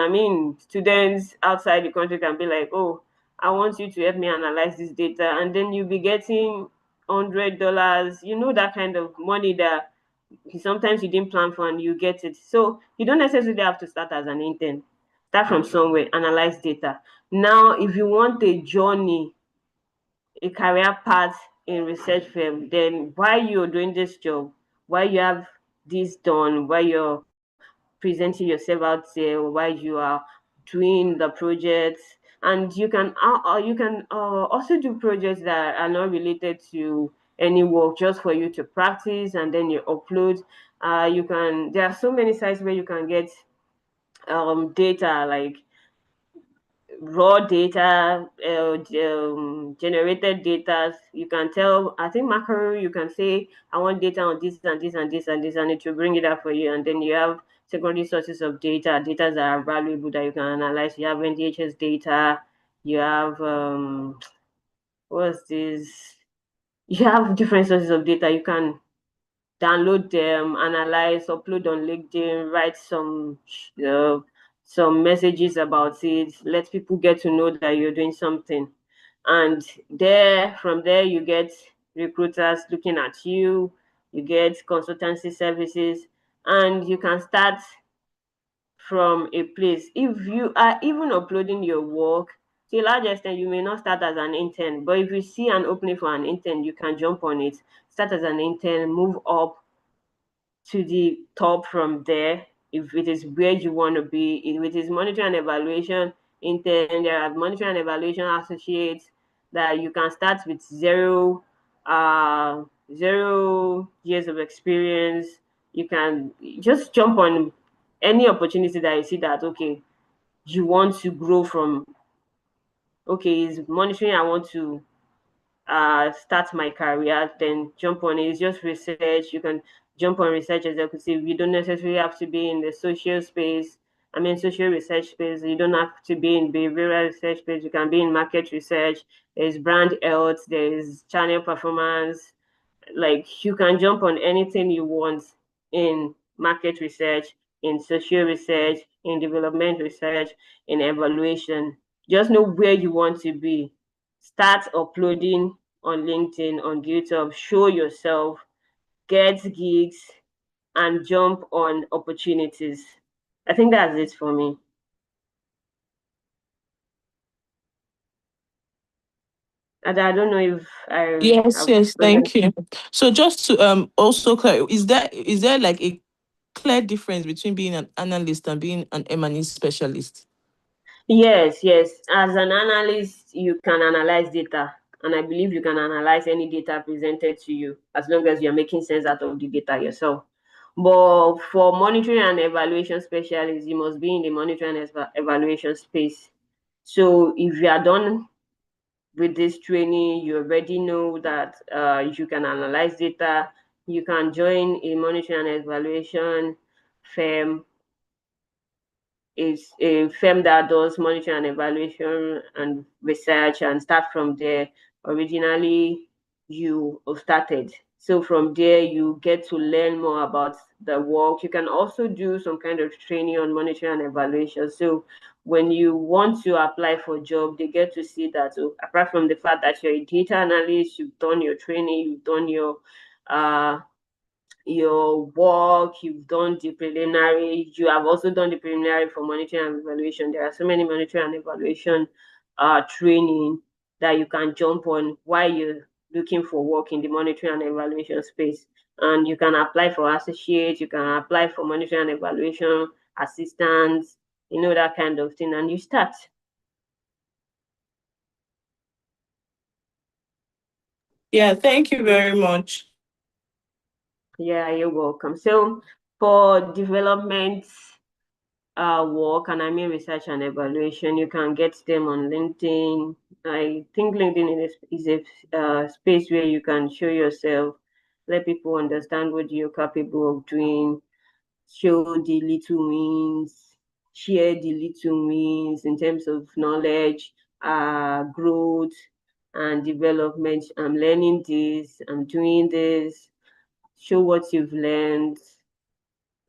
I mean, students outside the country can be like, oh, I want you to help me analyze this data. And then you'll be getting $100, that kind of money that sometimes you didn't plan for and you get it. So you don't necessarily have to start as an intern. Start from somewhere, analyze data. Now, if you want a journey, a career path in research firm, then while you're doing this job, while you have this done, while you're presenting yourself out there, while you are doing the projects, and you can also do projects that are not related to any work, just for you to practice, and then you upload. There are so many sites where you can get data, like raw data, generated data. You can tell, I think macro, you can say, I want data on this and this and this and this, and it will bring it up for you. And then you have secondary sources of data that are valuable that you can analyze. You have NDHS data, you have, what's this? You have different sources of data. You can download them, analyze, upload on LinkedIn, write some messages about it, let people get to know that you're doing something. And from there you get recruiters looking at you, you get consultancy services, and you can start from a place. If you are even uploading your work, to a large extent, you may not start as an intern, but if you see an opening for an intern, you can jump on it, start as an intern, move up to the top from there. If it is where you want to be, if it is monitoring and evaluation intern, there are monitoring and evaluation associates that you can start with uh 0 years of experience. You can just jump on any opportunity that you see that, okay, you want to grow from. Okay, is monitoring, I want to start my career, then jump on it. It's just research. You can jump on research executive. You don't necessarily have to be in the social space. I mean, social research space. You don't have to be in behavioral research space. You can be in market research. There's brand health. There's channel performance. Like, you can jump on anything you want in market research, in social research, in development research, in evaluation. Just know where you want to be. Start uploading on LinkedIn, on GitHub, show yourself, get gigs, and jump on opportunities. I think that's it for me. And I don't know if I Yes, have. yes, thank you. So just to also clear, is there like a clear difference between being an analyst and being an M&E specialist? Yes, yes. As an analyst, you can analyze data, and I believe you can analyze any data presented to you as long as you're making sense out of the data yourself. But for monitoring and evaluation specialists, you must be in the monitoring and evaluation space. So if you are done with this training, you already know that you can analyze data, you can join a monitoring and evaluation firm, is a firm that does monitoring and evaluation and research and start from there. Originally, you started. So from there, you get to learn more about the work. You can also do some kind of training on monitoring and evaluation. So when you want to apply for a job, they get to see that, so apart from the fact that you're a data analyst, you've done your training, you've done your work, you've done the preliminary, you have also done the preliminary for monitoring and evaluation. There are so many monitoring and evaluation training that you can jump on while you're looking for work in the monitoring and evaluation space. And you can apply for associate, you can apply for monitoring and evaluation assistants, that kind of thing, and you start. Yeah, thank you very much. Yeah, you're welcome. So for development work, and I mean research and evaluation, you can get them on LinkedIn. I think LinkedIn is a space where you can show yourself, let people understand what you're capable of doing, show the little wins, share the little wins in terms of knowledge, growth, and development. I'm learning this, I'm doing this, show what you've learned,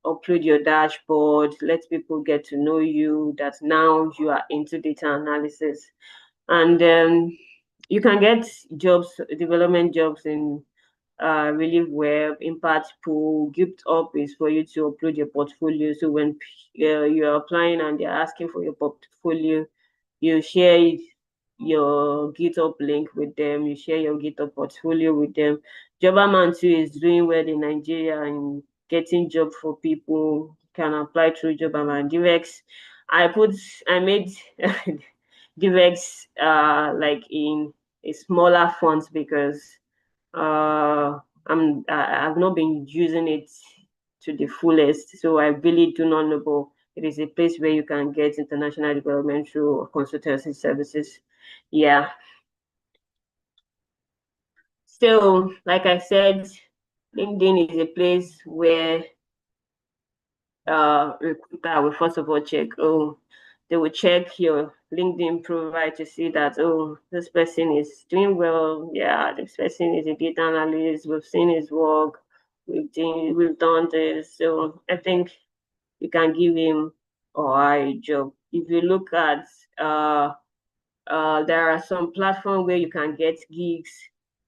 upload your dashboard, let people get to know you, that now you are into data analysis. And you can get jobs, development jobs in Relief Web, Impact Pool. Gift Up is for you to upload your portfolio. So when you're applying and they're asking for your portfolio, you share your GitHub link with them, you share your GitHub portfolio with them. Jobberman too is doing well in Nigeria and getting job for people. Can apply through Jobberman. Divex, I made Divex like in a smaller font because I've not been using it to the fullest, so I really do not know. But it is a place where you can get international development through consultancy services. Yeah. So, like I said, LinkedIn is a place where recruiter will first of all check. Oh, they will check your LinkedIn profile to see that, oh, this person is doing well. Yeah, this person is a data analyst. We've seen his work. We've done this. So I think you can give him or her a job. If you look at there are some platforms where you can get gigs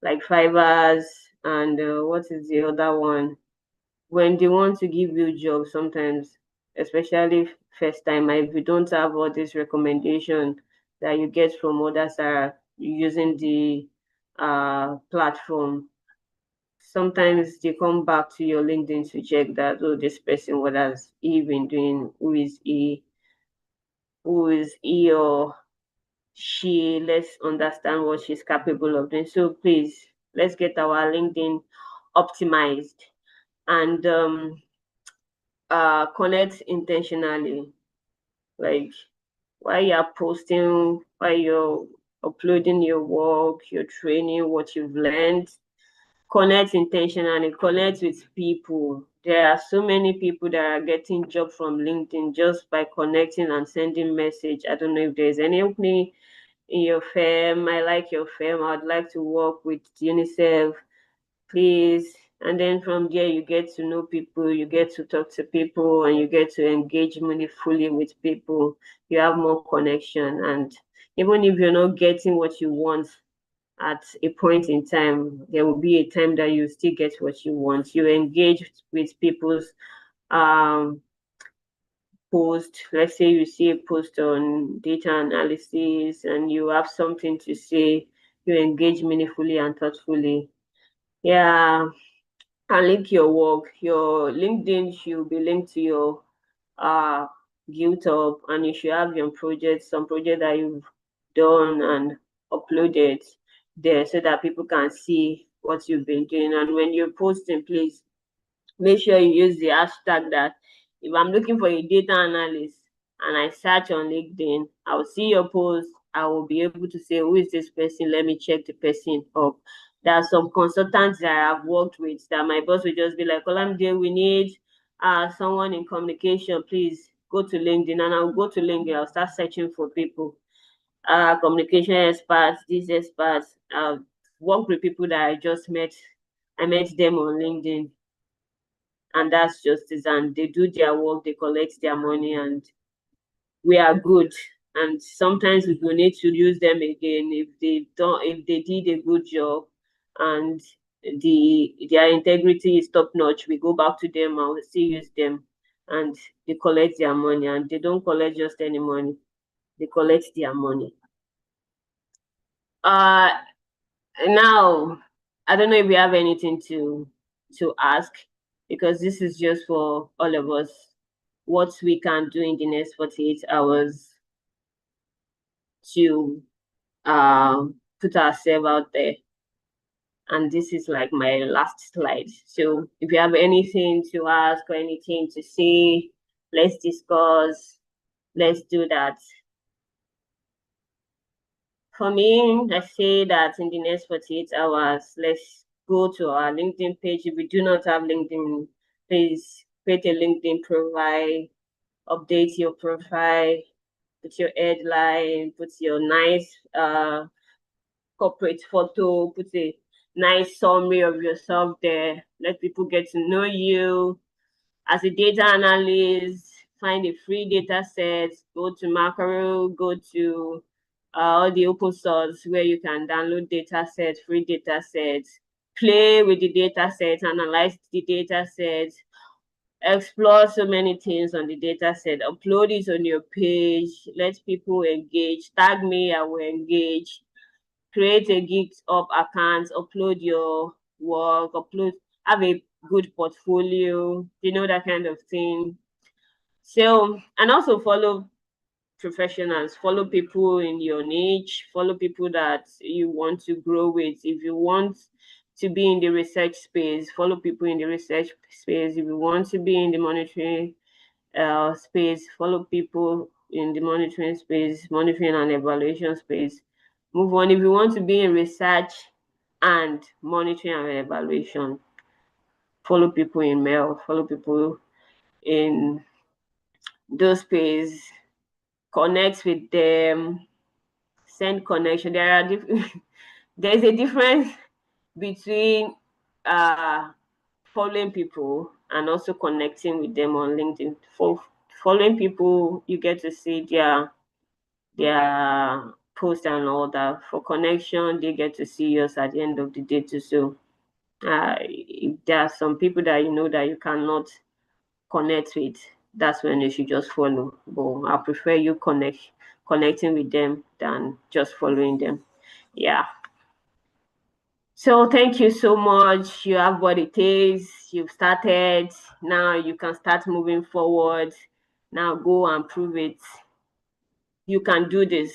like Fivers and what is the other one? When they want to give you jobs, sometimes, especially first time, if you don't have all this recommendation that you get from others that are using the platform, sometimes they come back to your LinkedIn to check that, oh, this person, what has he been doing? Who is he or she? Let's understand what she's capable of doing. So please, let's get our LinkedIn optimized and connect intentionally. Like while you're posting, while you're uploading your work, your training, what you've learned, connect intentionally, connect with people. There are so many people that are getting job from LinkedIn just by connecting and sending message. I don't know if there's any opening in your firm. I like your firm. I'd like to work with UNICEF, please. And then from there, you get to know people, you get to talk to people, and you get to engage fully with people. You have more connection. And even if you're not getting what you want at a point in time. There will be a time that you still get what you want. You engage with people's um post. Let's say you see a post on data analysis and you have something to say, you engage meaningfully and thoughtfully. Yeah, and link your work. Your LinkedIn should be linked to your uh GitHub, and you should have your projects, some project that you've done and uploaded there so that people can see what you've been doing. And when you're posting, please make sure you use the hashtag that if I'm looking for a data analyst and I search on LinkedIn, I'll see your post. I will be able to say, who is this person? Let me check the person up. There are some consultants that I have worked with that my boss will just be like, Olamide, we need someone in communication. Please go to LinkedIn. And I'll go to LinkedIn. I'll start searching for people, communication experts, these experts. Work with people that I just met. I met them on LinkedIn, and that's justice. And they do their work, they collect their money, and we are good. And sometimes we will need to use them again if they don't, if they did a good job and their integrity is top notch. We go back to them and we still use them, and they collect their money. And they don't collect just any money; they collect their money. Uh Now, I don't know if we have anything to ask, because this is just for all of us, what we can do in the next 48 hours to put ourselves out there. And this is like my last slide. So if you have anything to ask or anything to say, let's discuss. Let's do that. For me, I say that in the next 48 hours, let's go to our LinkedIn page. If you do not have LinkedIn, please create a LinkedIn profile, update your profile, put your headline, put your nice corporate photo, put a nice summary of yourself there. Let people get to know you. As a data analyst, find a free data set, go to Macro, go to all the open source where you can download data sets, free data sets, play with the data sets, analyze the data sets, explore so many things on the data set, upload it on your page, let people engage, tag me, I will engage, create a GitHub account, upload your work, have a good portfolio, that kind of thing. So, and also follow professionals, follow people in your niche, follow people that you want to grow with. If you want to be in the research space, follow people in the research space. If you want to be in the monitoring space, follow people in the monitoring space, monitoring and evaluation space. Move on. If you want to be in research and monitoring and evaluation, follow people in mail, follow people in those space, connect with them, send connection. There's a difference between following people and also connecting with them on LinkedIn. For following people, you get to see their post and all that. For connection, they get to see yours at the end of the day too. So if there are some people that you know that you cannot connect with, that's when you should just follow. But I prefer you connecting with them than just following them. Yeah. So thank you so much. You have what it takes. You've started. Now you can start moving forward. Now go and prove it. You can do this.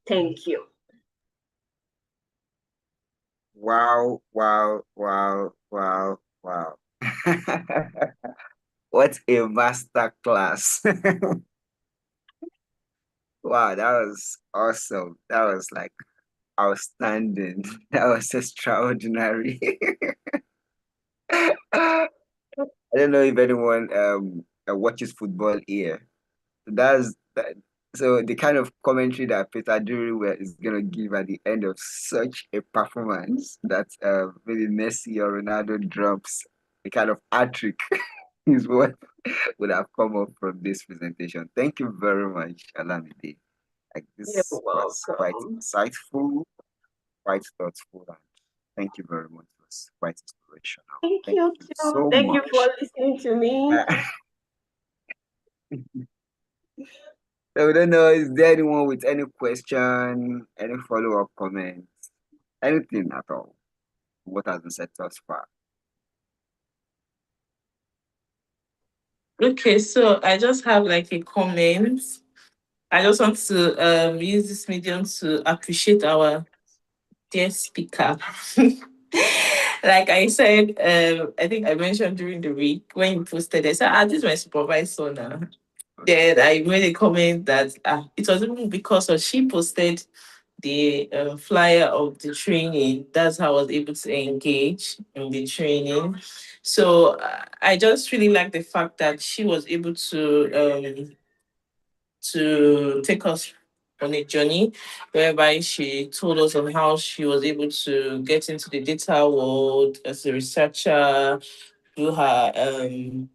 Thank you. Wow, wow, wow, wow, wow. What a master class. Wow, that was awesome. That was like outstanding. That was extraordinary. I don't know if anyone watches football here. That's that. So the kind of commentary that Peter Drury is gonna give at the end of such a performance that maybe Messi or Ronaldo drops, the kind of hat trick is what would have come up from this presentation. Thank you very much, Alamide. Like this You're was quite welcome. insightful, quite thoughtful, and thank you very much. It was quite inspirational. Thank Thank you you too. so Thank you for much. listening to me. So we don't know, is there anyone with any question, any follow-up comments, anything at all? What has been said thus far? Okay, so I just have like a comment. I just want to use this medium to appreciate our dear speaker. Like I said, I think I mentioned during the week when you posted, I said, this is my supervisor now. Then I made a comment that it was even because of she posted the flyer of the training. That's how I was able to engage in the training. So I just really like the fact that she was able to take us on a journey whereby she told us on how she was able to get into the data world as a researcher, do her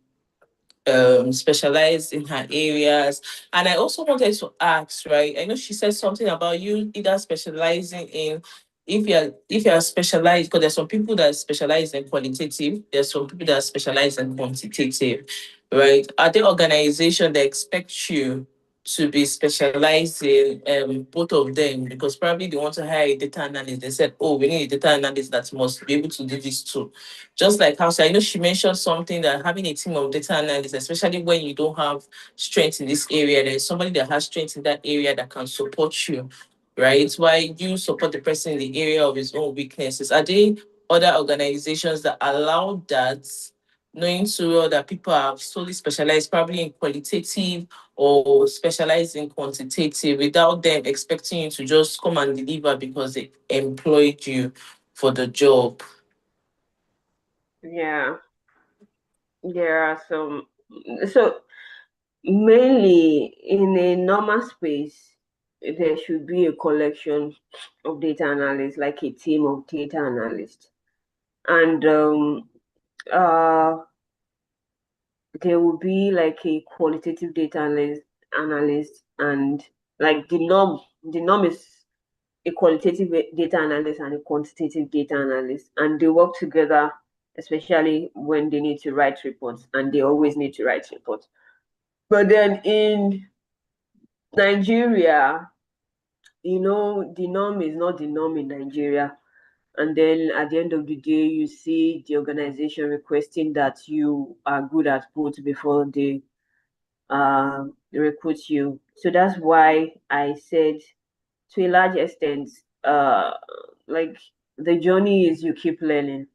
specialize in her areas. And I also wanted to ask, right? I know she said something about you either specializing in if you're specialized, because there's some people that specialize in qualitative, there's some people that specialize in quantitative, right? Are there organizations that expect you to be specialized in both of them? Because probably they want to hire a data analyst. They said, oh, we need a data analyst that must be able to do this too. Just like how I know she mentioned something that having a team of data analysts, especially when you don't have strength in this area, there's somebody that has strength in that area that can support you, right? Why you support the person in the area of his own weaknesses. Are there other organizations that allow that, knowing too well that people are solely specialized, probably in qualitative or specialized in quantitative, without them expecting you to just come and deliver because they employed you for the job? Yeah, there are some. So mainly in a normal space, there should be a collection of data analysts, like a team of data analysts, and uh, there will be like a qualitative data analyst, and like the norm is a qualitative data analyst and a quantitative data analyst, and they work together, especially when they need to write reports, and they always need to write reports. But then in Nigeria, the norm is not the norm in Nigeria. And then at the end of the day, you see the organization requesting that you are good at both before they recruit you. So that's why I said, to a large extent, like the journey is you keep learning.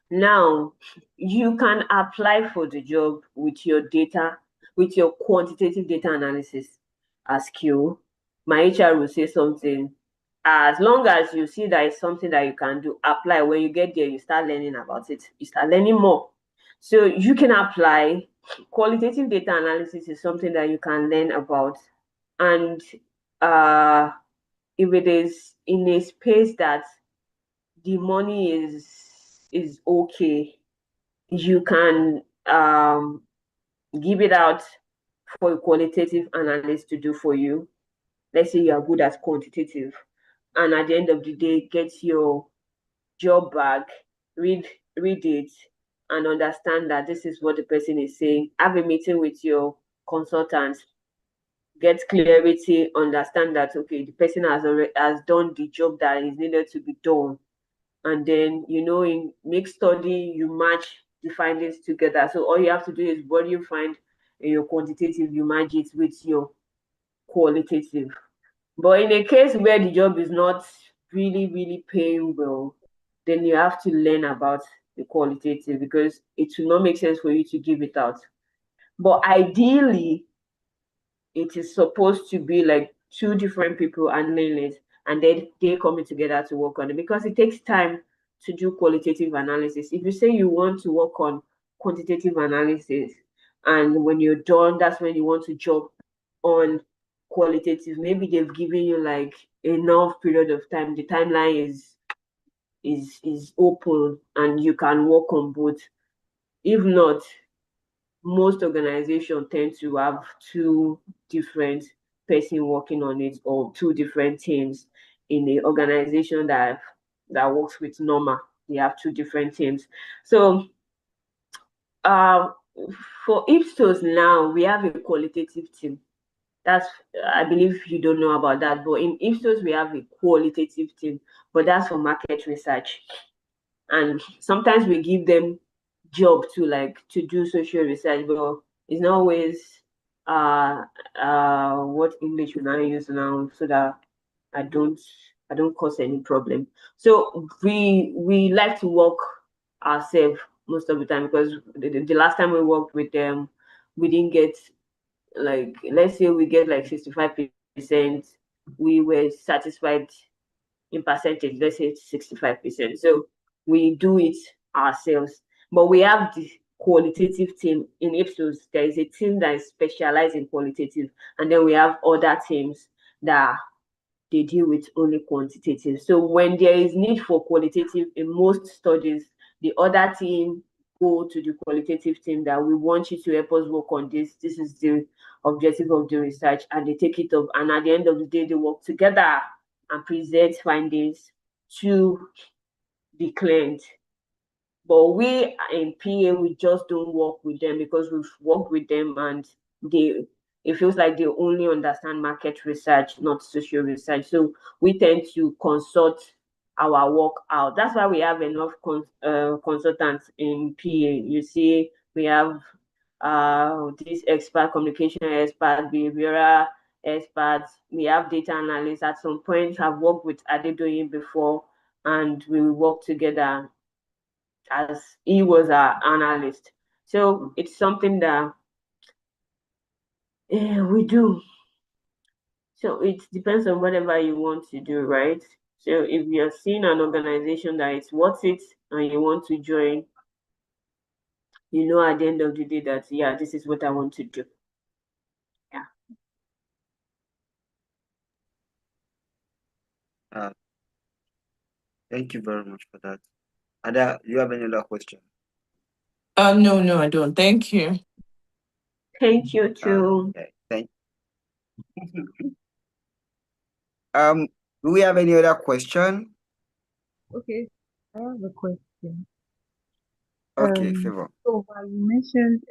Now, you can apply for the job with your data, with your quantitative data analysis skill. My HR will say something. As long as you see that it's something that you can do, apply. When you get there, you start learning about it. You start learning more. So you can apply. Qualitative data analysis is something that you can learn about. And uh, if it is in a space that the money is okay, you can give it out for a qualitative analyst to do for you. Let's say you are good at quantitative, and at the end of the day, get your job back, read read it, and understand that this is what the person is saying. Have a meeting with your consultant, get clarity, understand that okay, the person has done the job that is needed to be done, and then in mixed study you match the findings together. So all you have to do is what you find in your quantitative, you match it with your qualitative. But in a case where the job is not really really paying well, then you have to learn about the qualitative, because it will not make sense for you to give it out. But ideally, it is supposed to be like two different people handling it, and then they coming together to work on it, because it takes time to do qualitative analysis. If you say you want to work on quantitative analysis, and when you're done, that's when you want to jump on qualitative, maybe they've given you like enough period of time, the timeline is open, and you can work on both. If not, most organizations tend to have two different person working on it or two different teams in the organization that works with Norma. They have two different teams. So uh, for Ipsos now, we have a qualitative team. That's, I believe you don't know about that, but in Ipsos we have a qualitative team, but that's for market research. And sometimes we give them job to like to do social research, but it's not always what English we now use now so that I don't cause any problem. So we like to work ourselves most of the time, because the last time we worked with them, we didn't get, like, let's say we get like 65%, we were satisfied in percentage, let's say 65%. So we do it ourselves. But we have the qualitative team in Ipsos. There is a team that is specialized in qualitative, and then we have other teams that they deal with only quantitative. So when there is need for qualitative in most studies, the other team go to the qualitative team that we want you to help us work on this. This is the objective of the research, and they take it up. And at the end of the day, they work together and present findings to the client. But we in PA, we just don't work with them because we've worked with them and it feels like they only understand market research, not social research. So we tend to consult our work out. That's why we have enough consultants in PA. You see, we have this expert, communication expert, behavioral experts. We have data analysts. At some point, I've worked with Adedoyin before, and we work together as he was our analyst. So it's something that we do. So it depends on whatever you want to do, right? So if you're seeing an organization that is worth it and you want to join, you know at the end of the day that, yeah, this is what I want to do. Yeah. Thank you very much for that. Ada, you have any other question? No, I don't. Thank you. Thank you too. Okay, thank you. Do we have any other question? Okay, I have a question. Okay, Favor. So while you mentioned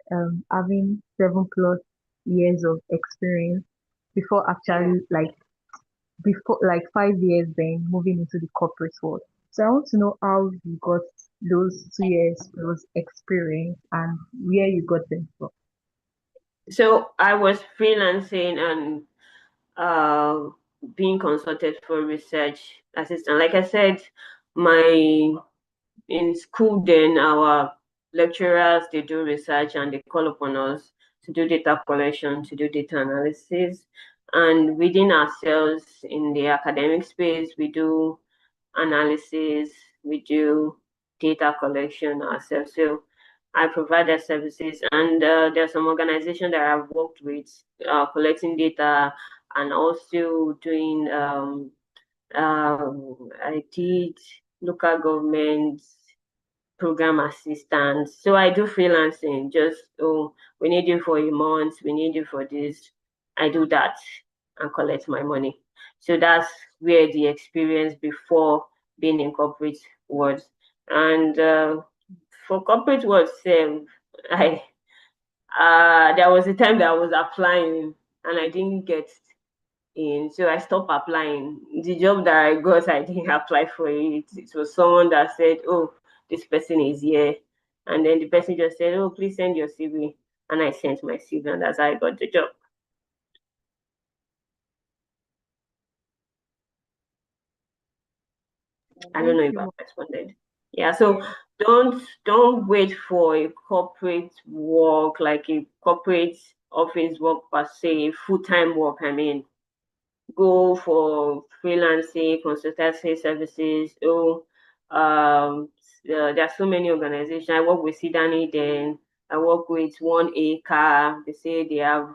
having 7+ years of experience before actually before 5 years then moving into the corporate world. So I want to know how you got those 2 years plus experience and where you got them from. So I was freelancing and being consulted for research assistant. Like I said, in school then our lecturers, they do research and they call upon us to do data collection, to do data analysis. And within ourselves in the academic space, we do analysis, we do data collection ourselves. So I provide their services, and there's some organization that I've worked with collecting data and also doing I did local government program assistance. So I do freelancing. Just, oh, we need you for a month, we need you for this. I do that and collect my money. So that's where the experience before being in corporate was. And for corporate world, I there was a time that I was applying and I didn't get in, so I stopped applying. The job that I got, I didn't apply for it. It was someone that said, "Oh, this person is here," and then the person just said, "Oh, please send your CV," and I sent my CV, and that's how I got the job. I don't know if I've responded. Yeah, so don't wait for a corporate work, like a corporate office work per se, full-time work. I mean, go for freelancing, consultancy services. There are so many organizations. I work with Sidani, then I work with 1Acre. They say they have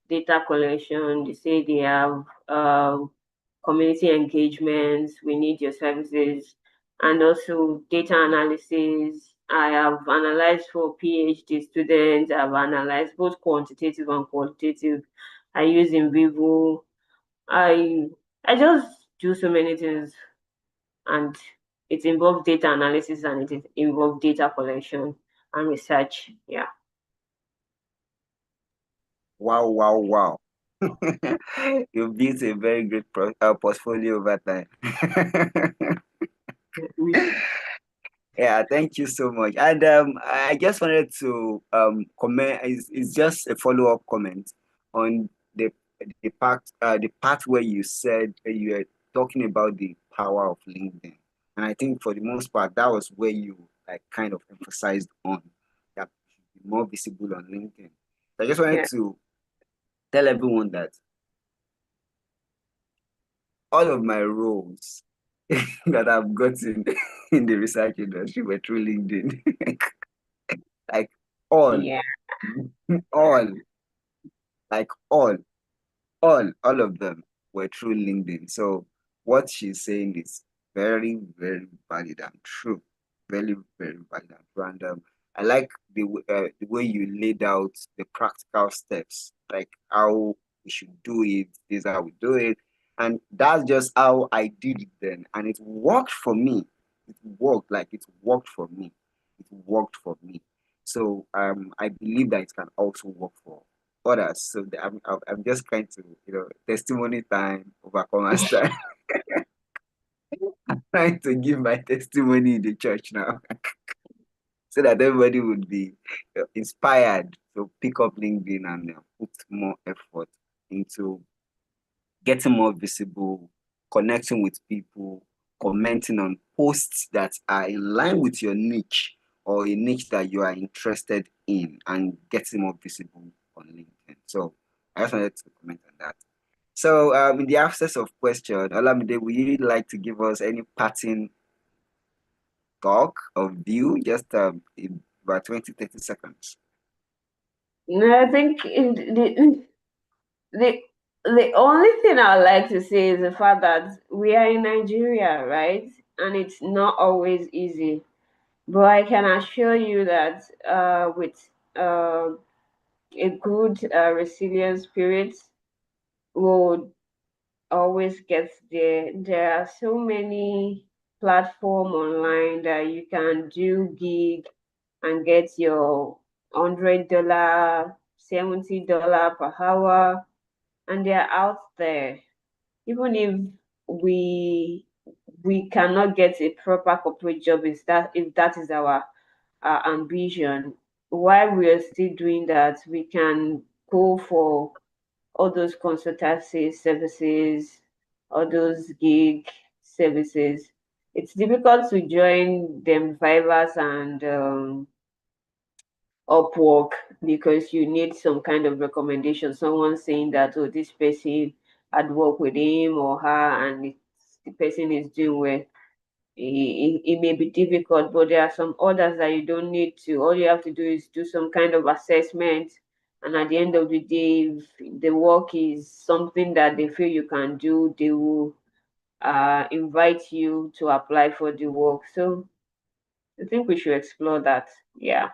data collection. They say they have community engagements. We need your services. And also data analysis. I have analyzed for PhD students. I've analyzed both quantitative and qualitative. I use in Vivo. I just do so many things, and it involves data analysis and it involves data collection and research. Yeah. Wow, wow, wow. You built a very great portfolio over time. Yeah, thank you so much. And I just wanted to comment. It's just a follow-up comment on the part where you said you were talking about the power of LinkedIn, and I think for the most part that was where you like kind of emphasized on that you should be more visible on LinkedIn. So I just wanted Yeah. to tell everyone that all of my roles that I've gotten in the research industry were through LinkedIn. Like all, Yeah. all, like all of them were through LinkedIn. So what she's saying is very, very valid and true. Very, very valid and true. And I like the way you laid out the practical steps, like how we should do it. This is how we do it, and that's just how I did it then, and it worked for me. It worked like it worked for me. It worked for me. So I believe that it can also work for others. So I'm just trying to, testimony time, overcomers time. I'm trying to give my testimony in the church now so that everybody would be inspired to pick up LinkedIn and put more effort into getting more visible, connecting with people, commenting on posts that are in line with your niche or a niche that you are interested in and getting more visible on LinkedIn. So I just wanted to comment on that. So in the absence of question, Olamide, would you like to give us any parting talk or view just in about 20-30 seconds? No, I think the the only thing I'd like to say is the fact that we are in Nigeria, right? And it's not always easy. But I can assure you that with a good resilient spirit, we'll always get there. There are so many platform online that you can do gig and get your $100, $70 per hour, and they're out there. Even if we we cannot get a proper corporate job, if that is our ambition, while we are still doing that, we can go for all those consultancy services, all those gig services. It's difficult to join them Fivers and Upwork because you need some kind of recommendation. Someone saying that, oh, this person had worked with him or her, and the person is doing well. It may be difficult, but there are some others that you don't need to. All you have to do is do some kind of assessment. And at the end of the day, if the work is something that they feel you can do, they will invite you to apply for the work. So I think we should explore that. Yeah.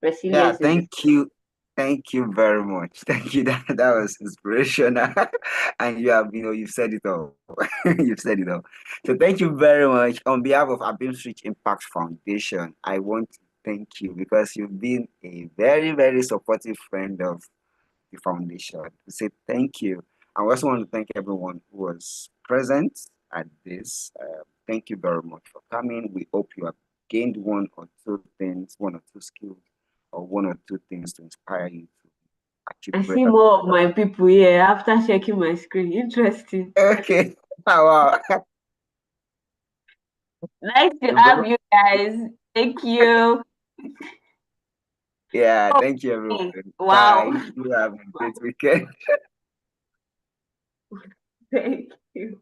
Yeah, Resilience is. thank you. Thank you very much. Thank you. That was inspirational. And you've said it all. You've said it all. So thank you very much. On behalf of Abim's Rich Impact Foundation, I want to thank you because you've been a very, very supportive friend of the foundation. To say thank you. I also want to thank everyone who was present at this. Thank you very much for coming. We hope you have gained one or two things, one or two skills, or one or two things to inspire you to achieve I see greater. more of my people here after checking my screen. Interesting. Okay. Wow. Nice to You're very- have you guys. Thank you. Yeah, Oh, thank you, everyone. wow. Bye. You have a great weekend. Thank you.